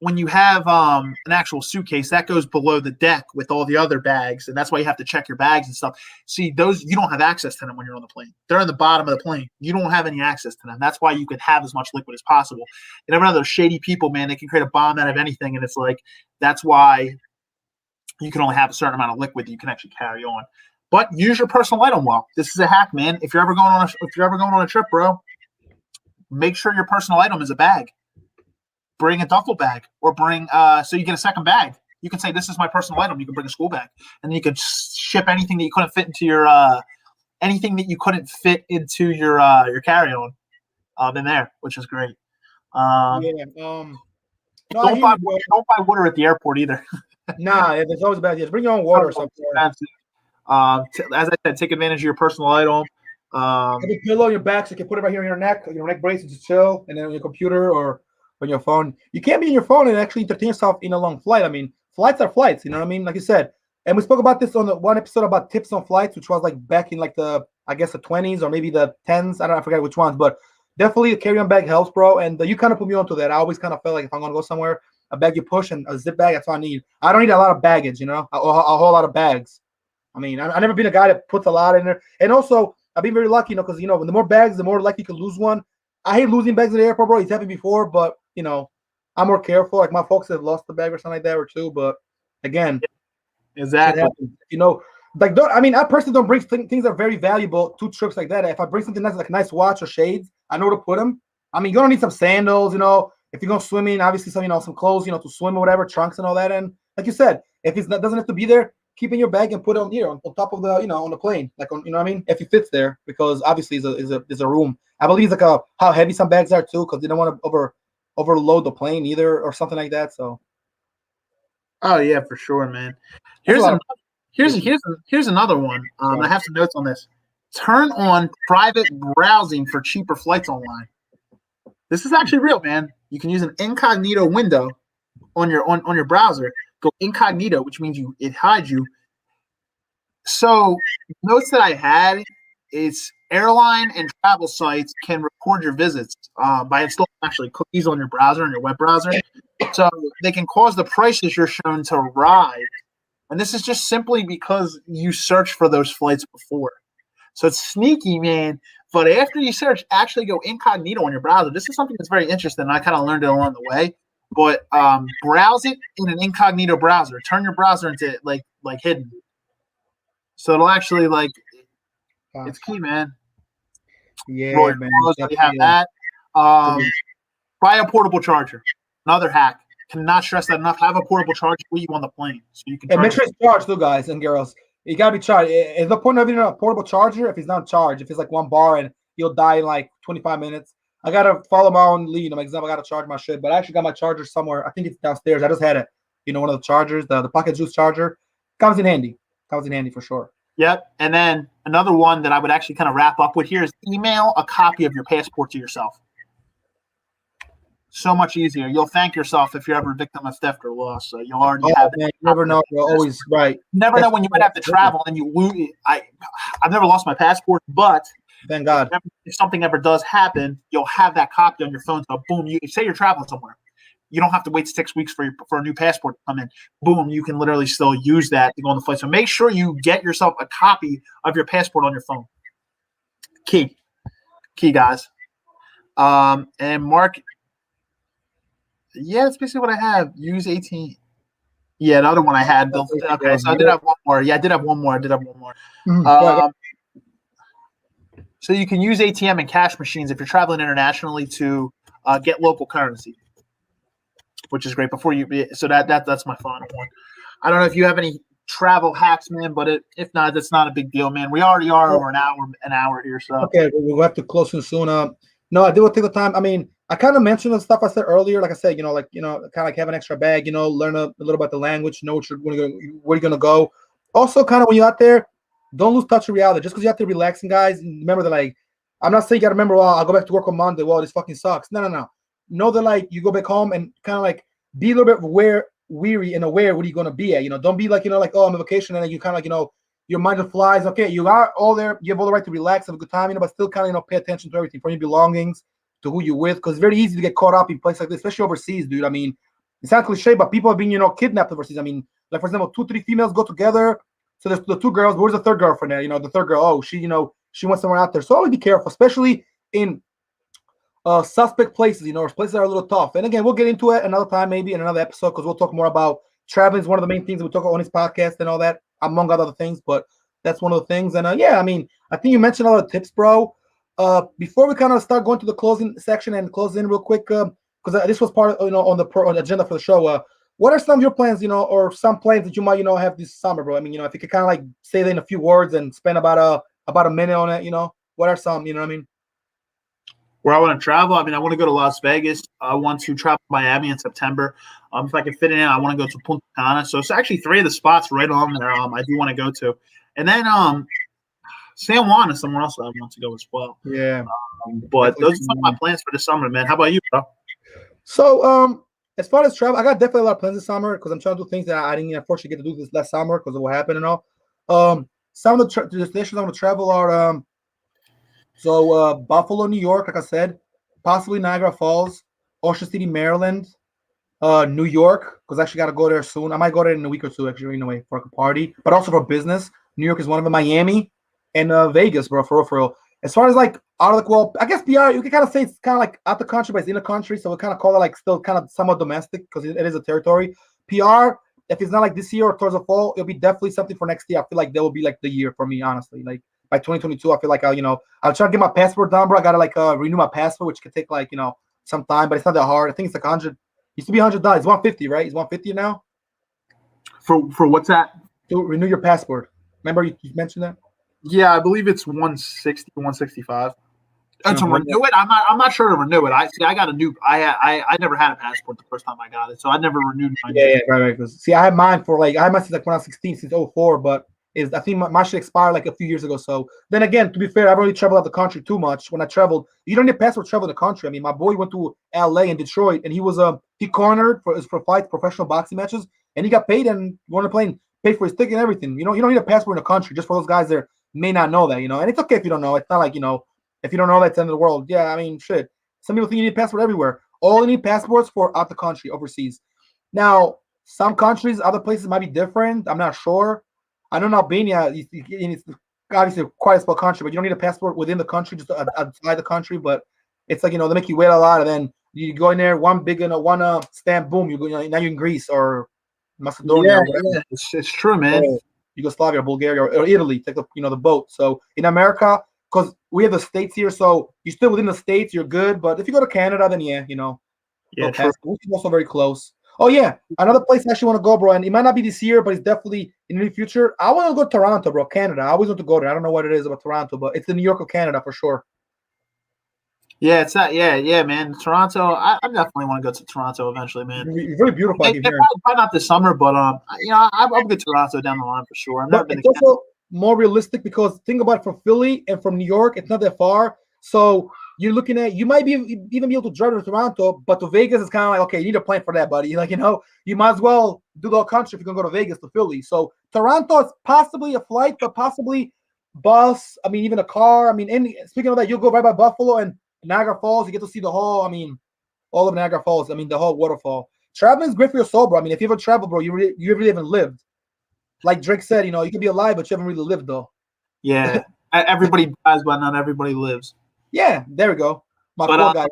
Speaker 1: an actual suitcase, that goes below the deck with all the other bags, and that's why you have to check your bags and stuff. See, those, you don't have access to them when you're on the plane. They're in the bottom of the plane. You don't have any access to them. That's why you can have as much liquid as possible. And every one of those shady people, man, they can create a bomb out of anything, and it's like that's why you can only have a certain amount of liquid that you can actually carry on. But use your personal item well. This is a hack, man. If you're ever going on a trip, bro, make sure your personal item is a bag. Bring a duffel bag, or bring so you get a second bag. You can say, this is my personal item. You can bring a school bag, and then you can ship anything that you couldn't fit into your carry-on in there, which is great. Don't buy water at the airport either.
Speaker 2: Nah, it's always a bad idea. Bring your own water or something.
Speaker 1: As I said, take advantage of your personal item.
Speaker 2: Have a pillow on your back, so you can put it right here on your neck brace, and just chill, and then on your computer or on your phone. You can't be in your phone and actually entertain yourself in a long flight. I mean, flights are flights, you know what I mean? Like you said. And we spoke about this on the one episode about tips on flights, which was like back in like the 20s or maybe the 10s. I forget which ones, but definitely the carry-on bag helps, bro. And you kind of put me onto that. I always kind of felt like if I'm going to go somewhere, a bag you push and a zip bag, that's what I need. I don't need a lot of baggage, a whole lot of bags. I mean, I've never been a guy that puts a lot in there. And also, I've been very lucky, because, when the more bags, the more likely you can lose one. I hate losing bags at the airport, bro. It's happened before, but, I'm more careful. Like my folks have lost the bag or something like that or two, but again,
Speaker 1: exactly.
Speaker 2: I personally don't bring things that are very valuable to trips like that. If I bring something that's like a nice watch or shades, I know where to put them. I mean, you're gonna need some sandals, if you're going swimming, obviously some clothes, to swim or whatever, trunks and all that. And like you said, if it doesn't have to be there, keep in your bag and put it on here on top of the on the plane, like on what I mean, if it fits there, because obviously is a room. I believe it's like how heavy some bags are too, because they don't want to overload the plane either or something like that. So.
Speaker 1: Oh yeah, for sure, man. Here's another one. I have some notes on this. Turn on private browsing for cheaper flights online. This is actually real, man. You can use an incognito window on your browser. Go incognito, which means it hides you. So notes that I had is airline and travel sites can record your visits by installing actually cookies on your browser, on your web browser. So they can cause the prices you're shown to rise. And this is just simply because you searched for those flights before. So it's sneaky, man. But after you search, actually go incognito on your browser. This is something that's very interesting. I kind of learned it along the way. But browse it in an incognito browser. Turn your browser into like hidden. So it'll actually it's key, man.
Speaker 2: Yeah,
Speaker 1: Roy,
Speaker 2: man.
Speaker 1: You have that. Buy a portable charger. Another hack. Cannot stress that enough. Have a portable charger with you on the plane, so you can.
Speaker 2: And make sure it's charged, too, guys and girls. It gotta be charged. It's the point of having a portable charger if it's not charged. If it's like 1 bar and you'll die in like 25 minutes. I gotta follow my own lead. I'm example. I gotta charge my shit, but I actually got my charger somewhere. I think it's downstairs. I just had it. One of the chargers, the pocket juice charger, comes in handy. Comes in handy for sure.
Speaker 1: Yep. And then another one that I would actually kind of wrap up with here is email a copy of your passport to yourself. So much easier. You'll thank yourself if you're ever a victim of theft or loss. So you'll already have
Speaker 2: man, you never know. You're always right.
Speaker 1: Never know when you might have to travel and you lose. I've never lost my passport, but
Speaker 2: thank God.
Speaker 1: If something ever does happen, you'll have that copy on your phone. So boom, you say you're traveling somewhere. You don't have to wait 6 weeks for a new passport to come in. Boom, you can literally still use that to go on the flight. So make sure you get yourself a copy of your passport on your phone. Key, guys. And Mark. Yeah, that's basically what I have. Use 18. Yeah, the other one I had. Okay, so I did have one more. Yeah, I did have one more. So you can use ATM and cash machines if you're traveling internationally to get local currency, which is great. So that's my final one. I don't know if you have any travel hacks, man, but if not, that's not a big deal, man. We already are over an hour here. So
Speaker 2: okay, we'll have to close soon. No, I do take the time. I mean, I kind of mentioned the stuff I said earlier. Like I said, kind of like have an extra bag. Learn a little about the language. Know where you're gonna go. Also, kind of when you're out there, don't lose touch of reality. Just because you're out there relaxing, guys. Remember that, I'm not saying you gotta remember. Well, I'll go back to work on Monday. Well, this fucking sucks. No. Know that you go back home and kind of be a little bit weary and aware what are you gonna be at. Don't be oh, I'm on vacation and then you kind of your mind just flies. Okay, you are all there. You have all the right to relax, have a good time, but still kind of pay attention to everything, from your belongings to who you're with, because it's very easy to get caught up in places like this, especially overseas, dude. I mean, it sounds cliche, but people have been, kidnapped overseas. I mean, for example, 2-3 females go together. So there's the 2 girls. But where's the third girlfriend there? The third girl, oh, she went somewhere out there. So always be careful, especially in suspect places, or places that are a little tough. And again, we'll get into it another time, maybe in another episode, because we'll talk more about traveling is one of the main things we talk about on this podcast and all that, among other things. But that's one of the things. And I mean, I think you mentioned a lot of tips, bro. Before we kind of start going to the closing section and close in real quick, because this was part of, on the agenda for the show. What are some of your plans, or some plans that you might, have this summer, bro? I mean, if you could kind of say that in a few words and spend about a minute on it, what are some, what I mean?
Speaker 1: Where I want to travel, I mean, I want to go to Las Vegas. I want to travel to Miami in September. If I can fit it in, I want to go to Punta Cana. So it's actually 3 of the spots right on there. I do want to go to, and then San Juan is somewhere else I want to go as well.
Speaker 2: Yeah,
Speaker 1: but those are some of my plans for the summer, man. How about you, bro?
Speaker 2: So, as far as travel, I got definitely a lot of plans this summer because I'm trying to do things that I didn't unfortunately get to do this last summer because of what happened and all. Some of the destinations I want to travel are Buffalo, New York, like I said, possibly Niagara Falls, Ocean City, Maryland, New York, because I actually got to go there soon. I might go there in a week or two, actually, anyway, for a party, but also for business. New York is one of them, Miami, and Vegas, bro, for real. As far as out of I guess PR, you can kind of say it's kind of out the country, but it's in the country, so we kind of call it still kind of somewhat domestic because it is a territory. PR, if it's not this year or towards the fall, it'll be definitely something for next year. I feel like that will be the year for me, honestly. By 2022, I feel like I'll try to get my passport done, bro. I gotta renew my passport, which could take some time, but it's not that hard. I think it's $100. Used to be $100. It's $150, right? It's $150 now.
Speaker 1: For what's that?
Speaker 2: to renew your passport. Remember you mentioned that?
Speaker 1: Yeah, I believe it's 160, 165. To
Speaker 2: Uh-huh.
Speaker 1: renew it, I'm not sure to renew it. I got a new. I never had a passport the first time I got it, so I never renewed mine.
Speaker 2: Yeah, right. See, I had mine for I had mine since when I was 16, since 04, but I think my shit expired a few years ago. So then again, to be fair, I've really traveled out the country too much. When I traveled, you don't need a passport to travel the country. I mean, my boy went to LA and Detroit, and he cornered for fights, professional boxing matches, and he got paid and won a plane, paid for his ticket and everything. You don't need a passport in the country. Just for those guys that may not know that, and it's okay if you don't know. It's not like if you don't know, that's the end of the world. Yeah, I mean, shit. Some people think you need a passport everywhere. All you need passports for out the country, overseas. Now, some countries, other places might be different. I'm not sure. I know in Albania, it's obviously quite a small country, but you don't need a passport within the country, just outside the country. But it's they make you wait a lot, and then you go in there, one stamp, boom, you go. Now you're in Greece or Macedonia.
Speaker 1: Yeah, it's true, man.
Speaker 2: Or Yugoslavia, or Bulgaria, or Italy, take the boat. So in America, because we have the states here, so you're still within the states, you're good. But if you go to Canada, then yeah,
Speaker 1: true.
Speaker 2: Which is also very close. Oh yeah, another place I actually want to go, bro, and it might not be this year, but it's definitely in the near future. I want to go to Toronto, bro, Canada. I always want to go there. I don't know what it is about Toronto, but it's the New York of Canada for sure.
Speaker 1: Yeah, it's that. Yeah, man. Toronto. I definitely want to go to Toronto eventually, man.
Speaker 2: It's very beautiful.
Speaker 1: Probably not this summer, but I'll go to Toronto down the line for sure. I've never been.
Speaker 2: It's also more realistic because think about it, from Philly and from New York, it's not that far. So you're looking at, you might even be able to drive to Toronto, but to Vegas is kind of like, okay, you need a plan for that, buddy. You might as well do the whole country if you're gonna go to Vegas to Philly. So Toronto is possibly a flight, but possibly bus. I mean, even a car. I mean, speaking of that, you'll go right by Buffalo and Niagara Falls. You get to see the whole. I mean, all of Niagara Falls. I mean, the whole waterfall. Traveling is great for your soul, bro. I mean, if you ever travel, bro, you really haven't lived. Like Drake said, you can be alive, but you haven't really lived, though.
Speaker 1: Yeah, everybody dies, but not everybody lives.
Speaker 2: Yeah, there we go. My poor guy.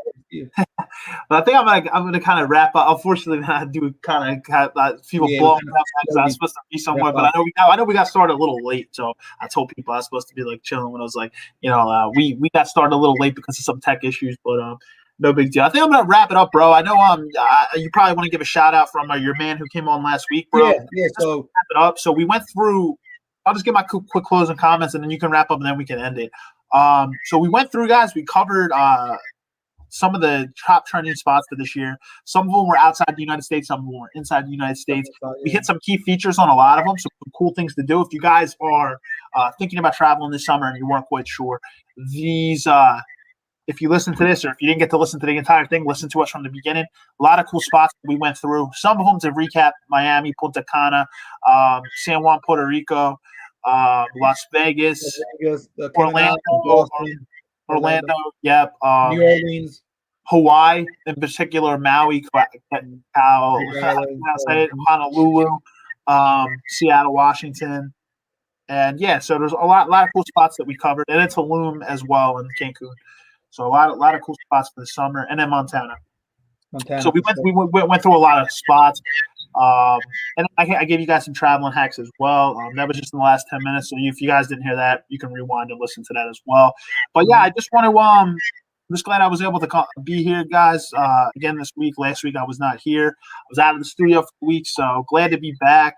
Speaker 1: But I think I'm gonna kind of wrap up. Unfortunately, I do kind of feel blowing up because I was supposed to be somewhere, but I know we got started a little late. So I told people I was supposed to be chilling when I was we got started a little late because of some tech issues, but no big deal. I think I'm gonna wrap it up, bro. I know you probably want to give a shout out from your man who came on last week, bro.
Speaker 2: Yeah. So
Speaker 1: wrap it up. So we went through. I'll just give my quick closing comments, and then you can wrap up, and then we can end it. So we went through, guys. We covered some of the top trending spots for this year. Some of them were outside the United States. Some of them were inside the United States. We hit some key features on a lot of them. So some cool things to do. If you guys are thinking about traveling this summer and you weren't quite sure, these if you listen to this, or if you didn't get to listen to the entire thing, listen to us from the beginning. A lot of cool spots we went through. Some of them to recap: Miami, Punta Cana, San Juan, Puerto Rico, Las Vegas, Orlando, yep.
Speaker 2: New Orleans,
Speaker 1: Hawaii, in particular, Maui, Honolulu, Seattle, Washington, and so there's a lot of cool spots that we covered, and then Tulum as well, in Cancun. So a lot of cool spots for the summer, and then Montana. So we went through a lot of spots. And I gave you guys some traveling hacks as well. That was just in the last 10 minutes. So if you guys didn't hear that, you can rewind and listen to that as well. But yeah, I just want to, I'm just glad I was able to be here, guys. Again, this week. Last week I was not here. I was out of the studio for a week. So glad to be back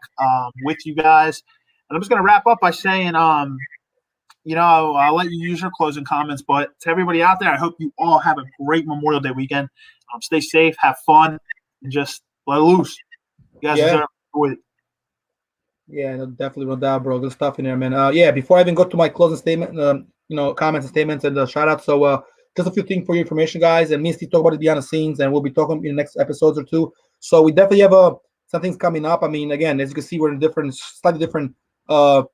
Speaker 1: with you guys. And I'm just going to wrap up by saying, I'll let you use your closing comments. But to everybody out there, I hope you all have a great Memorial Day weekend. Stay safe, have fun, and just let loose. You guys deserve it.
Speaker 2: Yeah, definitely, no doubt, bro. Good stuff in there, man. Before I even go to my closing statement, comments and statements and shout out. So just a few things for your information, guys. And me and Steve talk about it behind the scenes, and we'll be talking in the next episodes or two. So we definitely have some things coming up. I mean, again, as you can see, we're in slightly different platform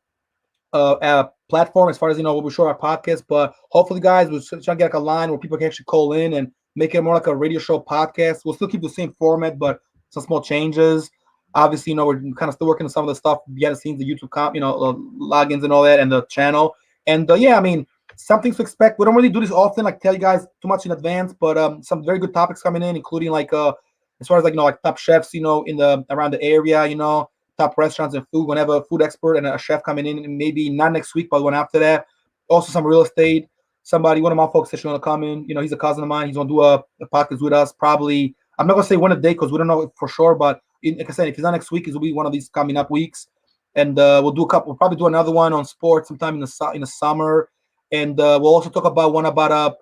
Speaker 2: as far as what we show our podcast. But hopefully, guys, we're trying to get a line where people can actually call in and make it more like a radio show podcast. We'll still keep the same format, but some small changes. Obviously, we're kind of still working on some of the stuff behind the scenes, the YouTube logins and all that, and the channel. And I mean, some things to expect. We don't really do this often, tell you guys too much in advance, but some very good topics coming in, including as far as top chefs, around the area, top restaurants and food. Whenever a food expert and a chef coming in, maybe not next week, but one after that. Also, some real estate. One of my folks is going to come in. He's a cousin of mine. He's going to do a podcast with us. Probably, I'm not going to say one a day because we don't know for sure, but like I said, if it's not next week, it will be one of these coming up weeks. and we'll probably do another one on sports sometime in the summer, and we'll also talk about one about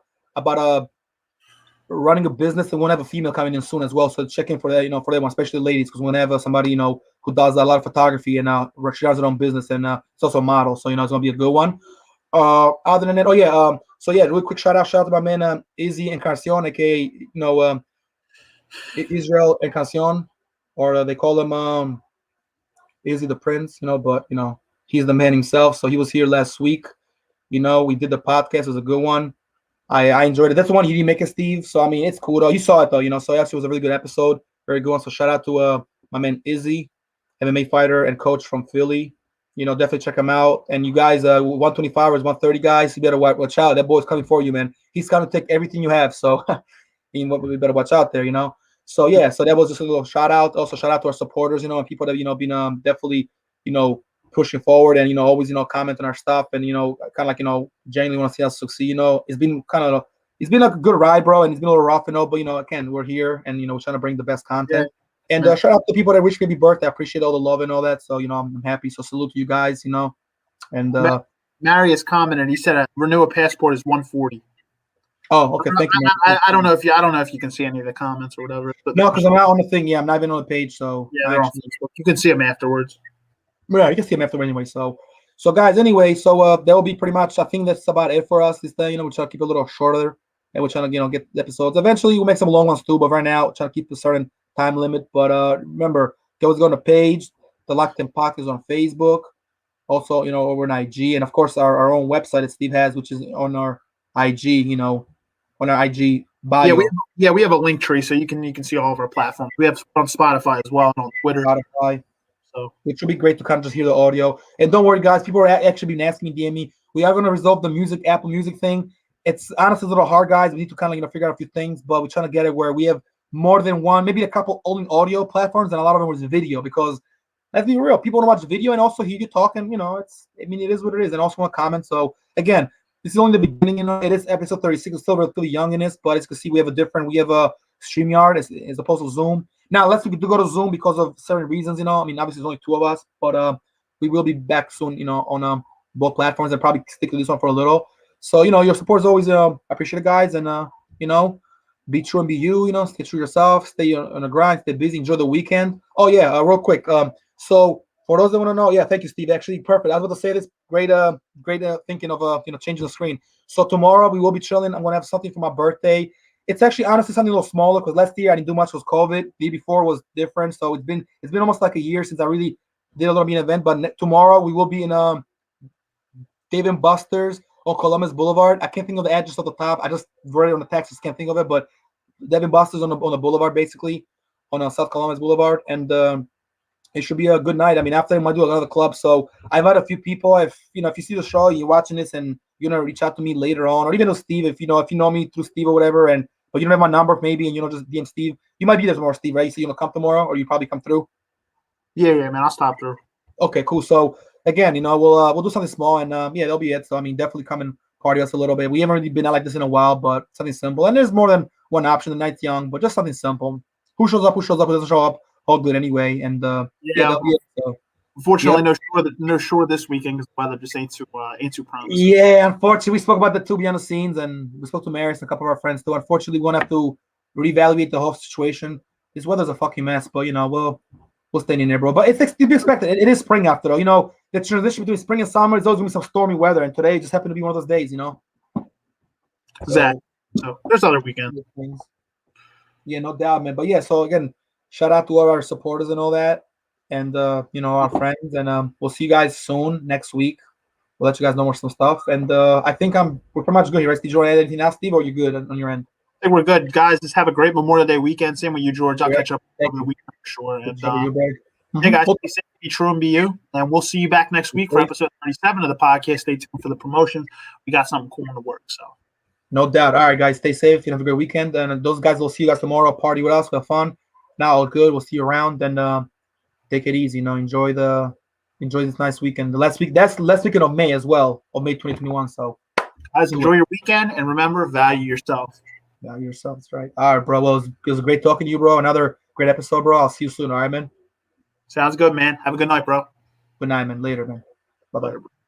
Speaker 2: running a business, and we'll have a female coming in soon as well. So check in for that, for that one, especially ladies, because we'll have somebody who does a lot of photography and she has her own business, and it's also a model. So it's gonna be a good one. Other than that, really quick shout out to my man Izzy Encarnacion, aka Israel Encarnacion, or they call him Izzy the Prince, but he's the man himself. So he was here last week. We did the podcast. It was a good one. I enjoyed it. That's the one you didn't make it, Steve. So it's cool though. You saw it though, So actually, it was a really good episode. Very good one. So shout out to my man Izzy, MMA fighter and coach from Philly. Definitely check him out. And you guys, 125 or 130 guys, you better watch out. That boy's coming for you, man. He's gonna take everything you have. So we better watch out there, So yeah, so that was just a little shout out. Also shout out to our supporters, and people that been definitely pushing forward and always comment on our stuff, and kind of like genuinely want to see us succeed. It's been like a good ride, bro, and it's been a little rough, but again, we're here and we're trying to bring the best content. Yeah. And shout out to people that wish me happy birthday. I appreciate all the love and all that. So I'm happy. So salute to you guys. And
Speaker 1: Marius commented. He said renew a passport is 140.
Speaker 2: Oh, okay. Thank you.
Speaker 1: I don't know if you can see any of the comments or whatever. But
Speaker 2: no, because I'm not on the thing. Yeah, I'm not even on the page. So
Speaker 1: yeah, you can see them afterwards.
Speaker 2: Yeah, you can see them after anyway. So guys, anyway, that will be pretty much. I think that's about it for us this day. We're trying to keep it a little shorter, and we're trying to get the episodes. Eventually, we'll make some long ones too, but right now, we're trying to keep a certain time limit. But remember, you always go on the page. The Locked In Podcast on Facebook, also over on IG, and of course our own website that Steve has, which is on our IG. On our IG bio.
Speaker 1: We have a link tree, so you can see all of our platforms. We have on Spotify as well, and on Twitter.
Speaker 2: Spotify. So it should be great to kind of just hear the audio. And don't worry, guys. People are actually been asking me, DM me. We are going to resolve the Apple Music thing. It's honestly a little hard, guys. We need to kind of figure out a few things, but we're trying to get it where we have more than one, maybe a couple only audio platforms, and a lot of them was video, because let's be real, people want to watch the video and also hear you talking. It is what it is, and also want to comment. So again, this is only the beginning. It is episode 36. It's still relatively young in this, but as you can see, we have a StreamYard as opposed to Zoom. Now, let's do go to Zoom because of certain reasons. Obviously, there's only two of us, but we will be back soon. On both platforms, and probably stick to this one for a little. So your support is always appreciated, guys, and be true and be you. Stay true yourself. Stay on the grind. Stay busy. Enjoy the weekend. Oh yeah, real quick. So for those that want to know, yeah, thank you, Steve. Actually, perfect. I was about to say this. Great thinking of changing the screen. So tomorrow we will be chilling. I'm gonna have something for my birthday. It's actually honestly something a little smaller, because last year I didn't do much with COVID. The year before was different. So it's been almost like a year since I really did a little bit of an event. But tomorrow we will be in Dave & Buster's on Columbus Boulevard. I can't think of the address at the top. I just wrote it on the text. Can't think of it. But Dave & Buster's on the boulevard, basically on South Columbus Boulevard, and it should be a good night. After I might do another club. So I've had a few people. If you see the show, you're watching this, and you're gonna reach out to me later on, or even to Steve, if you know me through Steve or whatever, but you don't have my number maybe, and just DM Steve. You might be there tomorrow, Steve, right? So you're gonna come tomorrow, or you probably come through.
Speaker 1: Yeah, man, I'll stop through.
Speaker 2: Okay, cool. So again, we'll do something small, and that'll be it. So definitely come and party us a little bit. We haven't really been out like this in a while, but something simple. And there's more than one option. The night's young, but just something simple. Who shows up? Who doesn't show up? All good anyway. And that'll be it. So,
Speaker 1: unfortunately, no shore this weekend because the weather just ain't too promising.
Speaker 2: Yeah, unfortunately, we spoke about that too behind the scenes, and we spoke to Marius and a couple of our friends too. Unfortunately, we're gonna have to reevaluate the whole situation. This weather's a fucking mess, but we'll stay in there, bro. But it's to be expected. It is spring after though. The transition between spring and summer is always gonna be some stormy weather, and today just happened to be one of those days.
Speaker 1: Exactly. So there's other weekends.
Speaker 2: Yeah, no doubt, man. But yeah, so again, shout out to all our supporters and all that, and our friends, and we'll see you guys soon next week. We'll let you guys know more some stuff, and I think we're pretty much good here, right? Did you want to add anything else, Steve, or are you good on your end?
Speaker 1: I think we're good, guys. Just have a great Memorial Day weekend. Same with you, George. I'll catch up over the weekend for sure. And hey, guys, be safe, be true, and be you. And we'll see you back next week for episode 37 of the podcast. Stay tuned for the promotions. We got something cool in the works. So,
Speaker 2: no doubt. All right, guys, stay safe. Have a great weekend. And those guys will see you guys tomorrow. Party with us. Have fun. Now, all good. We'll see you around. And take it easy. Enjoy this nice weekend. That's the last weekend of May as well, of May 2021. So,
Speaker 1: guys, enjoy your weekend, and remember, value yourself.
Speaker 2: Value yourself. That's right. All right, bro. Well, it was great talking to you, bro. Another great episode, bro. I'll see you soon. All right, man.
Speaker 1: Sounds good, man. Have a good night, bro.
Speaker 2: Good night, man. Later, man. Bye-bye.
Speaker 1: Later.